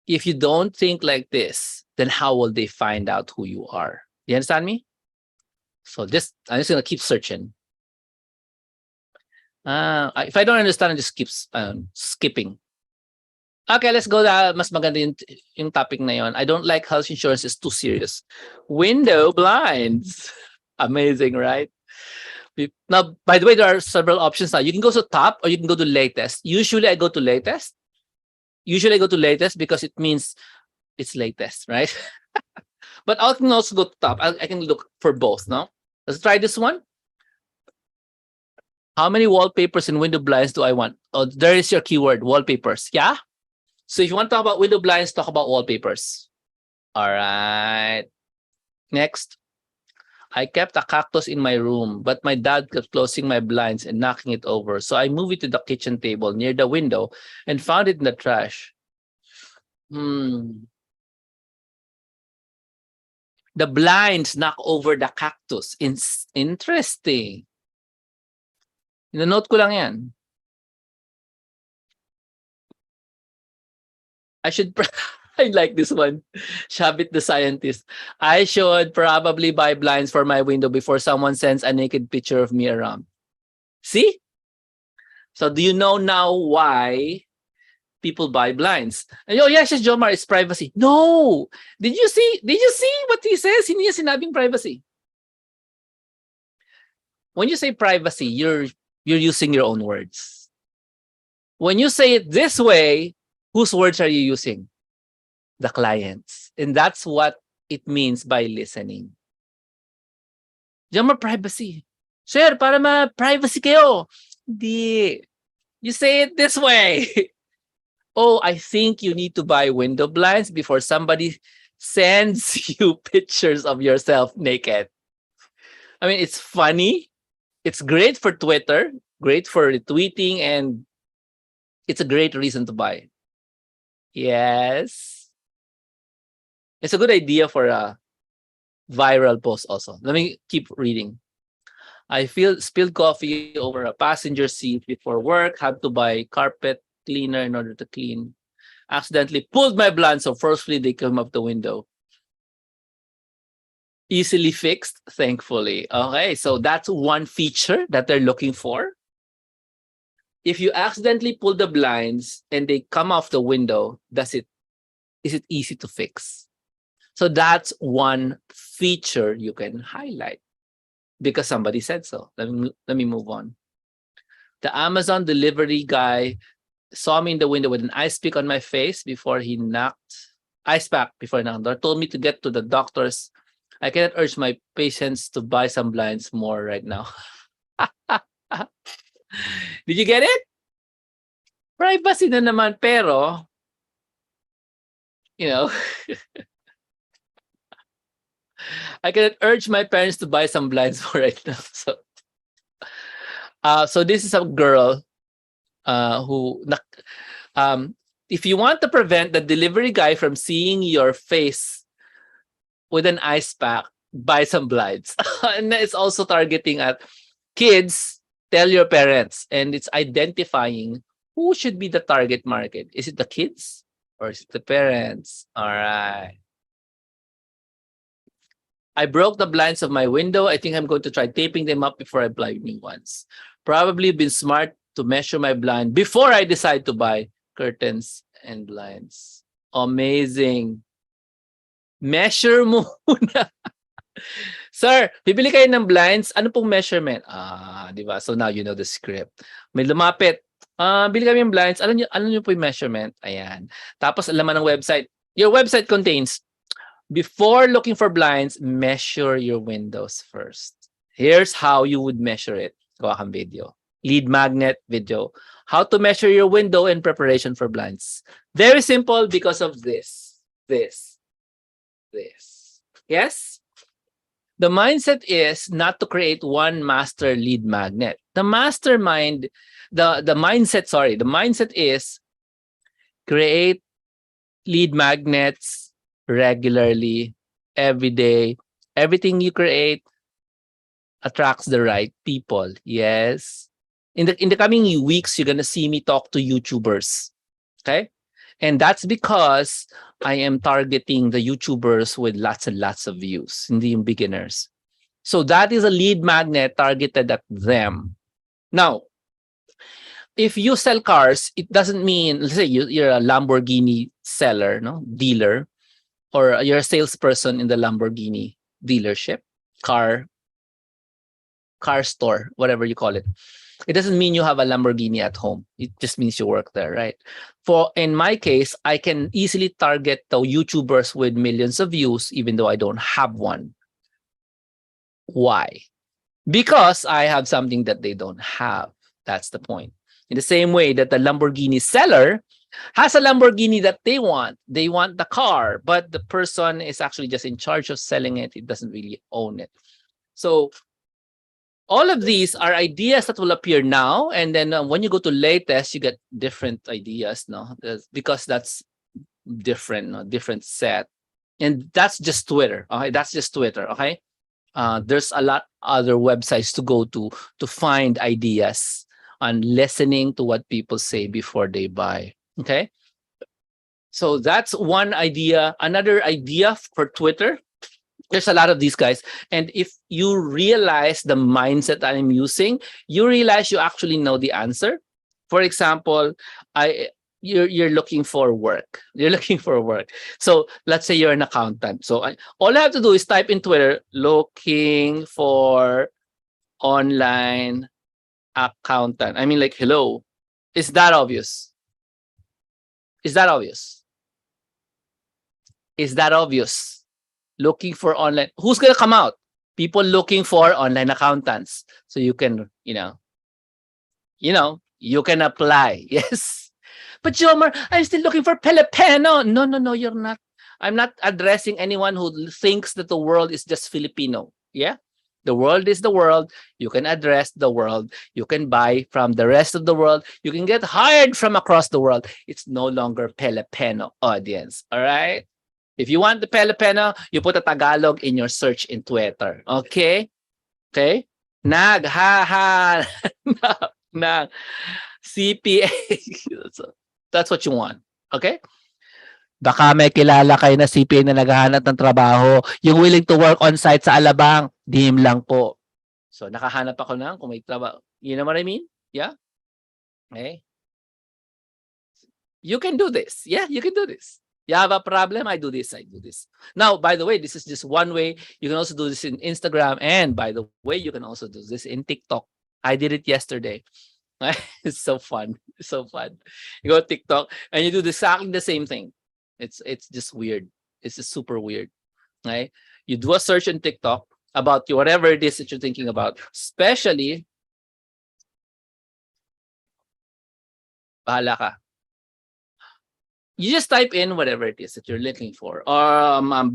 If you don't think like this, then how will they find out who you are? You understand me? So I'm just going to keep searching. If I don't understand, I just keep skipping. Okay, let's go. Mas maganda yung topic na yon. I don't like health insurance. It's too serious. Window blinds. Amazing, right? Now, by the way, there are several options now. You can go to top or you can go to latest. Usually I go to latest. Because it means it's latest, right? But I can also go to top. I can look for both, no? Let's try this one. How many wallpapers and window blinds do I want? Oh, there is your keyword, wallpapers. Yeah? So if you want to talk about window blinds, talk about wallpapers. All right. Next. I kept a cactus in my room, but my dad kept closing my blinds and knocking it over. So I moved it to the kitchen table near the window and found it in the trash. The blinds knock over the cactus. Interesting. Ina-note ko lang yan. I should. I like this one. Shabit the scientist. I should probably buy blinds for my window before someone sends a naked picture of me around. See? So do you know now why people buy blinds? And, oh, yes, Jomar, it's privacy. No! Did you see what he says? Hindi niya sinabing privacy. When you say privacy, you're using your own words. When you say it this way, whose words are you using? The clients. And that's what it means by listening. Jomar, privacy. Sir, para ma-privacy kayo. Di. You say it this way. Oh, I think you need to buy window blinds before somebody sends you pictures of yourself naked. I mean, it's funny. It's great for Twitter, great for retweeting, and it's a great reason to buy. Yes. It's a good idea for a viral post also. Let me keep reading. I spilled coffee over a passenger seat before work, had to buy carpet cleaner in order to clean. Accidentally pulled my blinds, so forcefully they came up the window. Easily fixed, thankfully. Okay, so that's one feature that they're looking for. If you accidentally pull the blinds and they come off the window, is it easy to fix? So that's one feature you can highlight because somebody said so. Let me move on. The Amazon delivery guy saw me in the window with an ice pick on my face before he knocked. Ice pack before he knocked. Or told me to get to the doctors. I cannot urge my patients to buy some blinds more right now. Did you get it? Privacy na naman, pero, you know, I cannot urge my parents to buy some blinds for right now. So this is a girl who, if you want to prevent the delivery guy from seeing your face with an ice pack, buy some blinds. And it's also targeting at kids. Tell your parents, and it's identifying who should be the target market. Is it the kids or is it the parents? All right. I broke the blinds of my window. I think I'm going to try taping them up before I apply new ones. Probably been smart to measure my blind before I decide to buy curtains and blinds. Amazing. Measure mo muna. Sir, bibili kayo ng blinds. Ano pong measurement? Di ba? So now you know the script. May lumapit. Bili kami ng blinds. Alam niyo po yung measurement? Ayan. Tapos alaman ng website. Your website contains, before looking for blinds, measure your windows first. Here's how you would measure it. Gawa kang video. Lead magnet video. How to measure your window in preparation for blinds. Very simple because of this. Yes? The mindset is not to create one master lead magnet. The mindset is create lead magnets regularly, every day. Everything you create attracts the right people. Yes. In the coming weeks, you're gonna see me talk to YouTubers. Okay? And that's because I am targeting the YouTubers with lots and lots of views, hindi yung beginners. So that is a lead magnet targeted at them. Now, if you sell cars, it doesn't mean, let's say you're a Lamborghini seller, dealer, or you're a salesperson in the Lamborghini dealership, car store, whatever you call it. It doesn't mean you have a Lamborghini at home. It just means you work there, right? In my case, I can easily target the YouTubers with millions of views, even though I don't have one. Why? Because I have something that they don't have. That's the point. In the same way that the Lamborghini seller has a Lamborghini that they want. They want the car, but the person is actually just in charge of selling it. It doesn't really own it. So all of these are ideas that will appear now, and then when you go to latest, you get different ideas, because that's different, different set, and that's just Twitter. Okay, that's just Twitter. Okay, there's a lot other websites to go to find ideas on listening to what people say before they buy. Okay, So that's one idea. Another idea for Twitter, there's a lot of these guys. And if you realize the mindset that I'm using, you realize you actually know the answer. For example, I you're looking for work. You're looking for work. So let's say you're an accountant. So all I have to do is type in Twitter, looking for online accountant. I mean, like, hello. Is that obvious? Is that obvious? Is that obvious? Looking for online. Who's gonna come out? People looking for online accountants. So you can, you can apply. Yes. But Jomar, I'm still looking for Filipino. No, no, no, you're not. I'm not addressing anyone who thinks that the world is just Filipino. Yeah. The world is the world. You can address the world. You can buy from the rest of the world. You can get hired from across the world. It's no longer Filipino audience. All right. If you want the Filipino, you put a Tagalog in your search in Twitter. Okay? Okay? Nag, ha, ha, nag, CPA. That's what you want. Okay? Baka may kilala kayo na CPA na naghahanap ng trabaho. Yung willing to work on site sa Alabang, DM lang po. So, nakahanap ako ng kung may trabaho. You know what I mean? Yeah? Okay? You can do this. Yeah, you can do this. You have a problem, I do this, I do this. Now, by the way, this is just one way. You can also do this in Instagram. And by the way, you can also do this in TikTok. I did it yesterday. It's so fun. It's so fun. You go to TikTok and you do exactly the same thing. It's just weird. It's just super weird. Right? You do a search on TikTok about whatever it is that you're thinking about, especially bahala ka. You just type in whatever it is that you're looking for.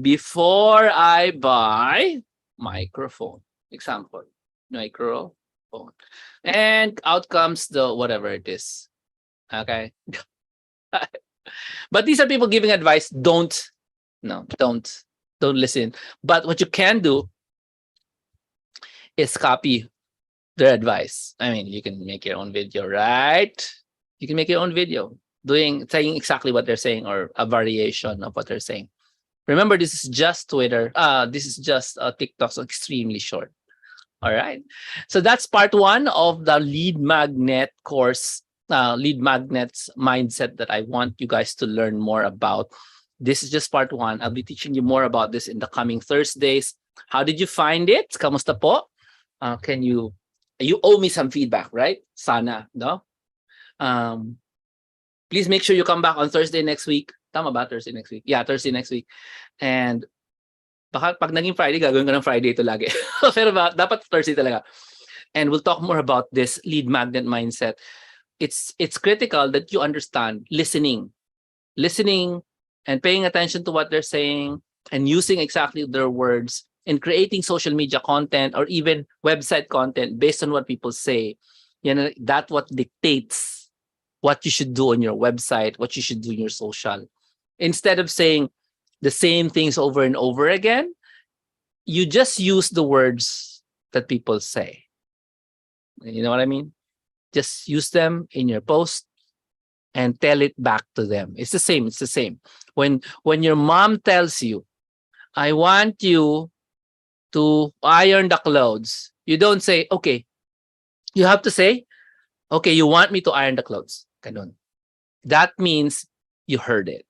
Before I buy microphone, example, microphone, and out comes the whatever it is. Okay. But these are people giving advice. Don't listen. But what you can do is copy their advice. I mean, you can make your own video, right? You can make your own video saying exactly what they're saying or a variation of what they're saying. Remember, this is just Twitter. This is just TikTok, so extremely short. All right. So that's part one of the lead magnet course, lead magnets mindset that I want you guys to learn more about. This is just part one. I'll be teaching you more about this in the coming Thursdays. How did you find it? Kamusta po? Can you owe me some feedback, right? Sana, no? Please make sure you come back on Thursday next week. Tama ba? Thursday next week? Yeah, Thursday next week. And baka pag naging Friday, gagawin ko ng Friday ito lagi. Pero dapat Thursday talaga. And we'll talk more about this lead magnet mindset. It's critical that you understand listening and paying attention to what they're saying and using exactly their words and creating social media content or even website content based on what people say. That's what dictates what you should do on your website, what you should do in your social. Instead of saying the same things over and over again, you just use the words that people say. You know what I mean? Just use them in your post and tell it back to them. It's the same. It's the same. When your mom tells you, I want you to iron the clothes, you don't say, okay. You have to say, okay, you want me to iron the clothes. Ganun. That means you heard it.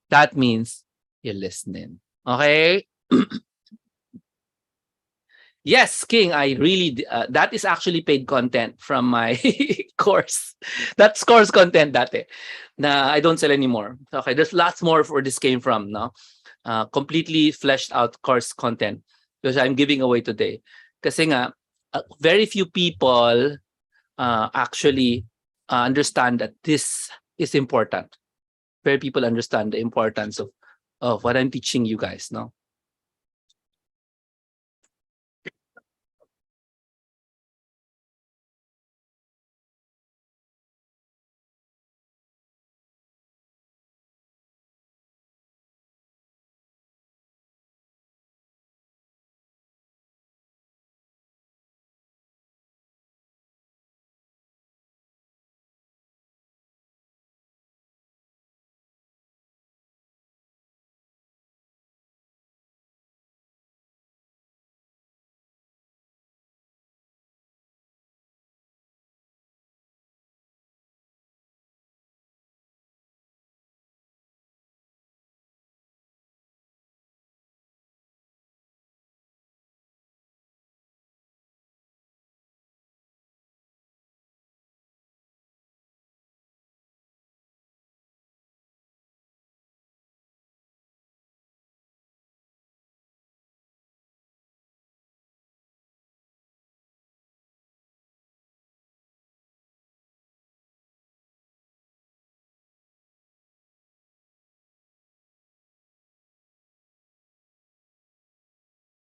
That means you're listening. Okay? Yes, King, I really, that is actually paid content from my course. That's course content dati na I don't sell anymore. Okay, there's lots more where this came from, no? Completely fleshed out course content because I'm giving away today. Kasi nga, very few people actually understand that this is important. Very people understand the importance of what I'm teaching you guys, no?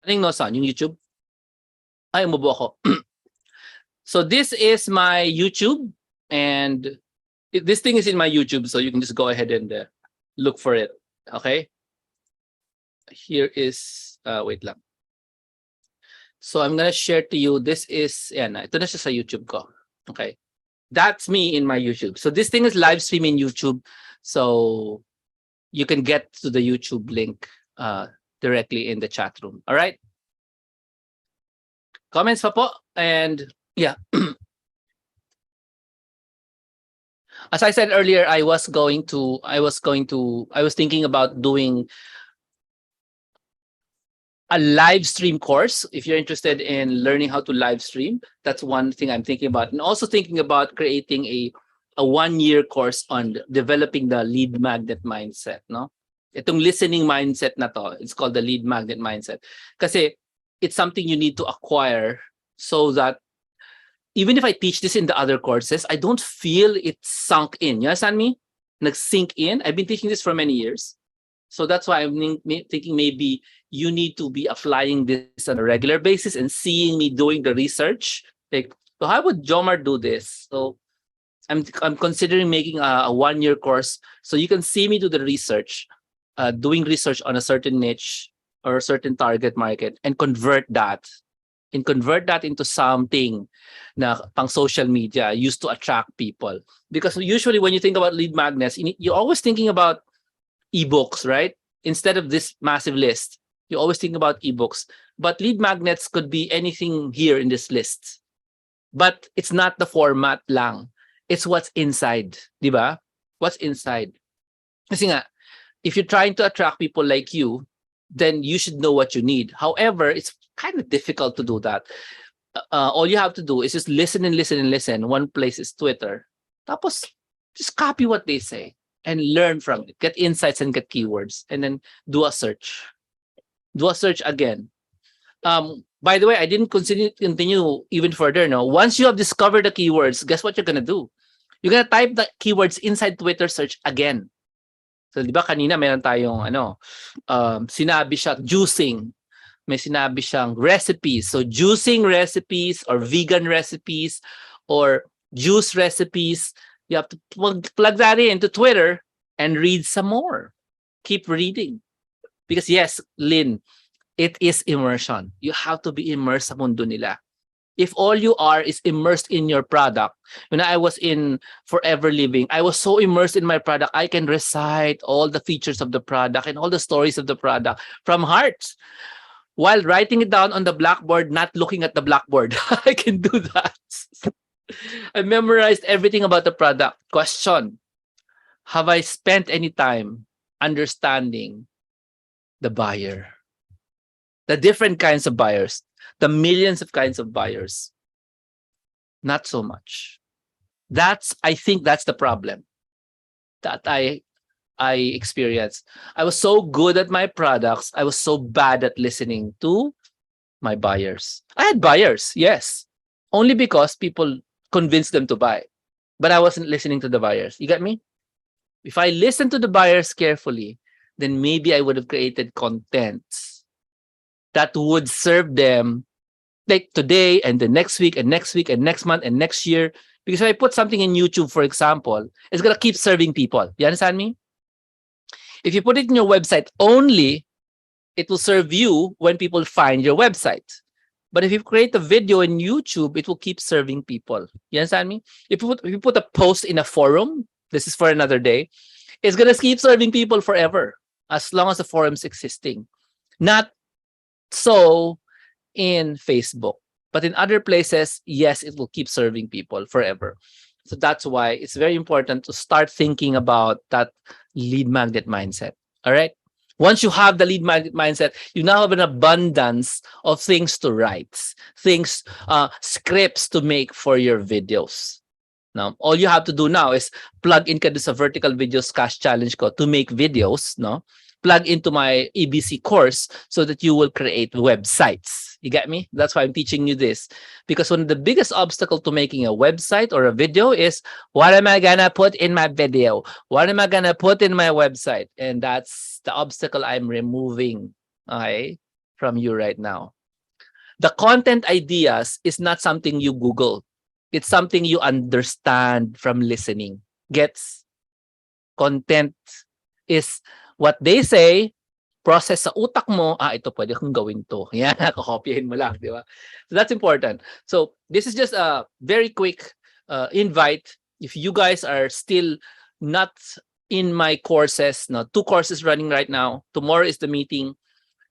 Anong no sound? Yung YouTube? Ay, umubo ako. So this is my YouTube, and this thing is in my YouTube, so you can just go ahead and look for it. Okay? Here is, wait lang. So I'm gonna share to you, this is, yan, ito na siya sa YouTube ko. Okay? That's me in my YouTube. So this thing is live stream in YouTube. So you can get to the YouTube link directly in the chat room. All right? Comments pa po? And yeah. As I said earlier, I was thinking about doing a live stream course. If you're interested in learning how to live stream, that's one thing I'm thinking about. And also thinking about creating a 1-year course on developing the lead magnet mindset, no? Itong listening mindset na to, it's called the lead magnet mindset. Kasi it's something you need to acquire so that even if I teach this in the other courses, I don't feel it sunk in. You understand me? Nag-sink in. I've been teaching this for many years. So that's why I'm thinking maybe you need to be applying this on a regular basis and seeing me doing the research. Like, so how would Jomar do this? So I'm considering making a 1-year course so you can see me do the research, doing research on a certain niche or a certain target market and convert that into something na pang social media used to attract people. Because usually when you think about lead magnets, you're always thinking about ebooks, right? Instead of this massive list, you always think about ebooks. But lead magnets could be anything here in this list. But it's not the format lang. It's what's inside, di ba? What's inside. Kasi nga, if you're trying to attract people like you, then you should know what you need. However, it's kind of difficult to do that. All you have to do is just listen and listen and listen. One place is Twitter. Tapos, just copy what they say and learn from it. Get insights and get keywords. And then do a search. Do a search again. By the way, I didn't continue even further. No, once you have discovered the keywords, guess what you're gonna do? You're gonna type the keywords inside Twitter search again. So, di ba kanina meron tayong sinabi siya juicing. May sinabi siyang recipes. So, juicing recipes or vegan recipes or juice recipes. You have to plug that into Twitter and read some more. Keep reading. Because yes, Lynn, it is immersion. You have to be immersed sa mundo nila. If all you are is immersed in your product, when I was in Forever Living, I was so immersed in my product, I can recite all the features of the product and all the stories of the product from heart while writing it down on the blackboard, not looking at the blackboard. I can do that. I memorized everything about the product. Question: have I spent any time understanding the buyer? The different kinds of buyers, the millions of kinds of buyers. Not so much. I think that's the problem that I experienced. I was so good at my products. I was so bad at listening to my buyers. I had buyers, yes, only because people convinced them to buy. But I wasn't listening to the buyers. You get me? If I listened to the buyers carefully, then maybe I would have created content that would serve them like today and the next week and next week and next month and next year. Because if I put something in YouTube, for example, it's going to keep serving people. You understand me? If you put it in your website only, it will serve you when people find your website. But if you create a video in YouTube, it will keep serving people. You understand me? If you put a post in a forum, this is for another day, it's going to keep serving people forever as long as the forum's existing. Not so in Facebook, but in other places, yes, it will keep serving people forever. So that's why it's very important to start thinking about that lead magnet mindset. All right. Once you have the lead magnet mindset, you now have an abundance of things to write, scripts to make for your videos. Now, all you have to do now is plug in sa Vertical Videos Cash Challenge ko to make videos, no? Plug into my EBC course so that you will create websites. You get me? That's why I'm teaching you this. Because one of the biggest obstacle to making a website or a video is, what am I gonna put in my video? What am I gonna put in my website? And that's the obstacle I'm removing. Okay? from you right now. The content ideas is not something you Google. It's something you understand from listening. Gets? Content is what they say, process sa utak mo, ito pwede kong gawin to. Yan, kakopyahin mo lang, di ba? So that's important. So this is just a very quick invite. If you guys are still not in my courses, no, 2 courses running right now. Tomorrow is the meeting.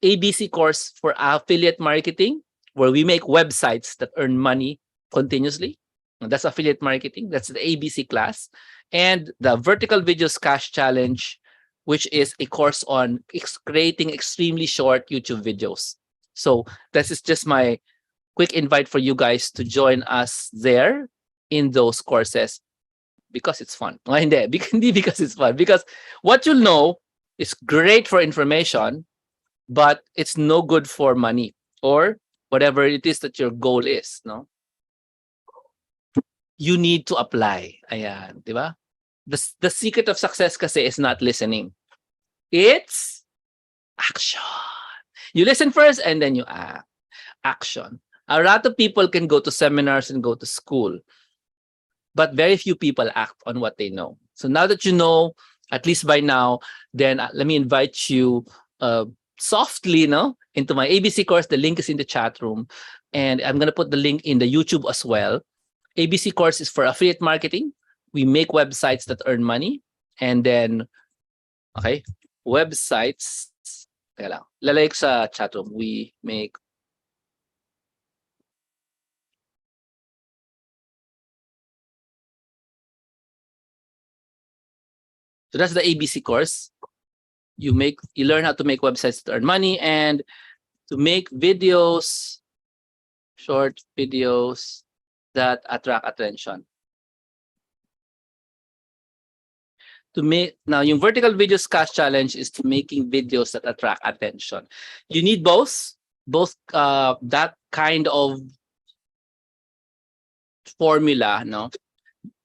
ABC course for affiliate marketing, where we make websites that earn money continuously. That's affiliate marketing. That's the ABC class. And the Vertical Videos Cash Challenge, which is a course on creating extremely short YouTube videos. So this is just my quick invite for you guys to join us there in those courses because it's fun. Hindi because it's fun. Because what you'll know is great for information, but it's no good for money or whatever it is that your goal is, no? You need to apply. Ayan, di ba? The secret of success kasi is not listening. It's action. You listen first and then you act. Action. A lot of people can go to seminars and go to school, but very few people act on what they know. So now that you know, at least by now, then let me invite you softly, no, into my ABC course. The link is in the chat room, and I'm gonna put the link in the YouTube as well. ABC course is for affiliate marketing. We make websites that earn money, and then, okay, websites. Teka lang, lalagay ko sa chat room. We make. So that's the ABC course. You learn how to make websites to earn money and to make videos, short videos that attract attention. Now, yung Vertical Videos Cash Challenge is to making videos that attract attention. You need both that kind of formula, no?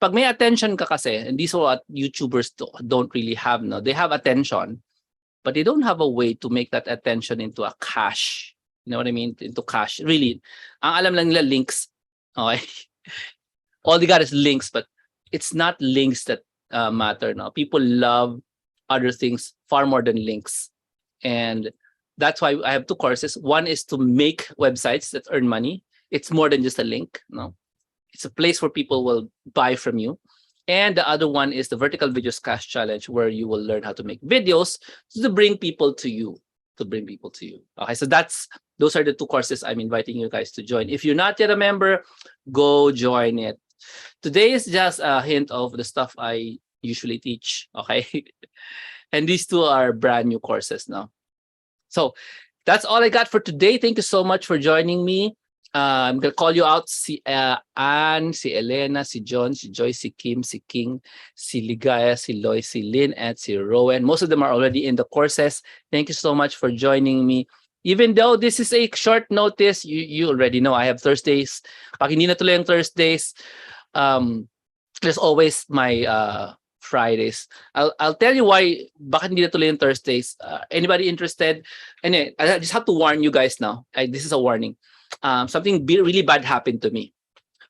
Pag may attention ka kasi, and these are what YouTubers don't really have, no? They have attention, but they don't have a way to make that attention into a cash. You know what I mean? Into cash. Really, ang alam lang nila links. Okay? All they got is links, but it's not links that matter. No, people love other things far more than links, and that's why I have 2 courses. One is to make websites that earn money. It's more than just a link. No, it's a place where people will buy from you. And the other one is the Vertical Videos Cash Challenge, where you will learn how to make videos to bring people to you. Okay, so those are the 2 courses I'm inviting you guys to join. If you're not yet a member, go join it. Today is just a hint of the stuff I usually teach, okay? And these 2 are brand new courses now. So that's all I got for today. Thank you so much for joining me. I'm gonna call you out. Si Anne, si Elena, si John, si Joy, si Kim, si King, si Ligaya, si Loy, si Lynn, and si Rowan. Most of them are already in the courses. Thank you so much for joining me. Even though this is a short notice, you already know I have Thursdays. Pag hindi natuloy yung Thursdays, there's always my Fridays. I'll tell you why bakit hindi natuloy yung Thursdays. Anybody interested? Anyway, I just have to warn you guys now. This is a warning. Something really bad happened to me.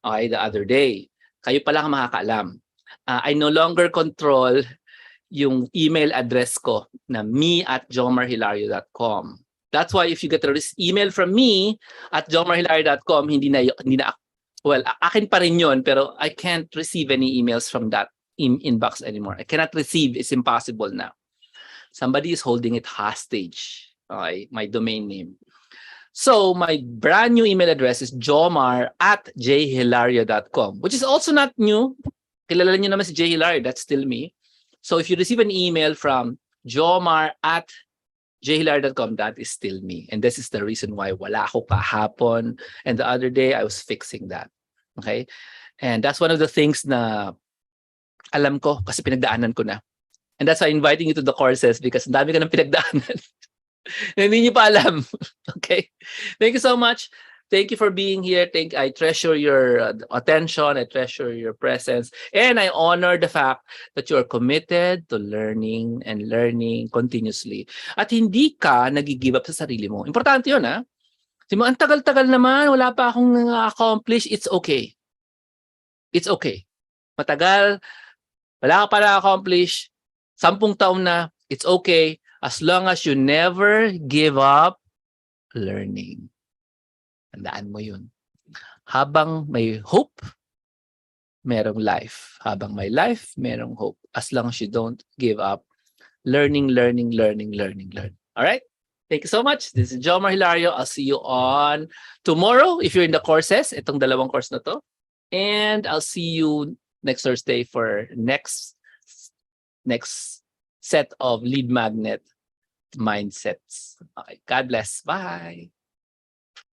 Okay, the other day. Kayo pala ang makakaalam. I no longer control yung email address ko na me@jomarhilario.com. That's why if you get a email from me at jomarhilario.com, hindi na, well, akin pa rin yun, pero I can't receive any emails from that inbox anymore. I cannot receive. It's impossible now. Somebody is holding it hostage. Okay, my domain name. So my brand new email address is jomar@jhilario.com, which is also not new. Kilala niyo naman si J. Hilario. That's still me. So if you receive an email from jomar@jhilario.com, that is still me. And this is the reason why wala ako kahapon. And the other day, I was fixing that. Okay? And that's one of the things na alam ko kasi pinagdaanan ko na. And that's why I'm inviting you to the courses because ang dami ka ng pinagdaanan. Hindi niyo pa alam. Okay? Thank you so much. Thank you for being here. I treasure your attention. I treasure your presence. And I honor the fact that you are committed to learning and learning continuously. At hindi ka nag-give up sa sarili mo. Importante yun, ha? Sabi mo, ang tagal-tagal naman, wala pa akong accomplish. It's okay. It's okay. Matagal, wala ka pa na-accomplish. 10 taon na, it's okay. As long as you never give up learning. Tandaan mo yun. Habang may hope, merong life. Habang may life, merong hope. As long as you don't give up learning. All right? Thank you so much. This is Jomar Hilario. I'll see you on tomorrow if you're in the courses. Itong 2 course na to. And I'll see you next Thursday for next set of lead magnet mindsets. Okay. God bless. Bye.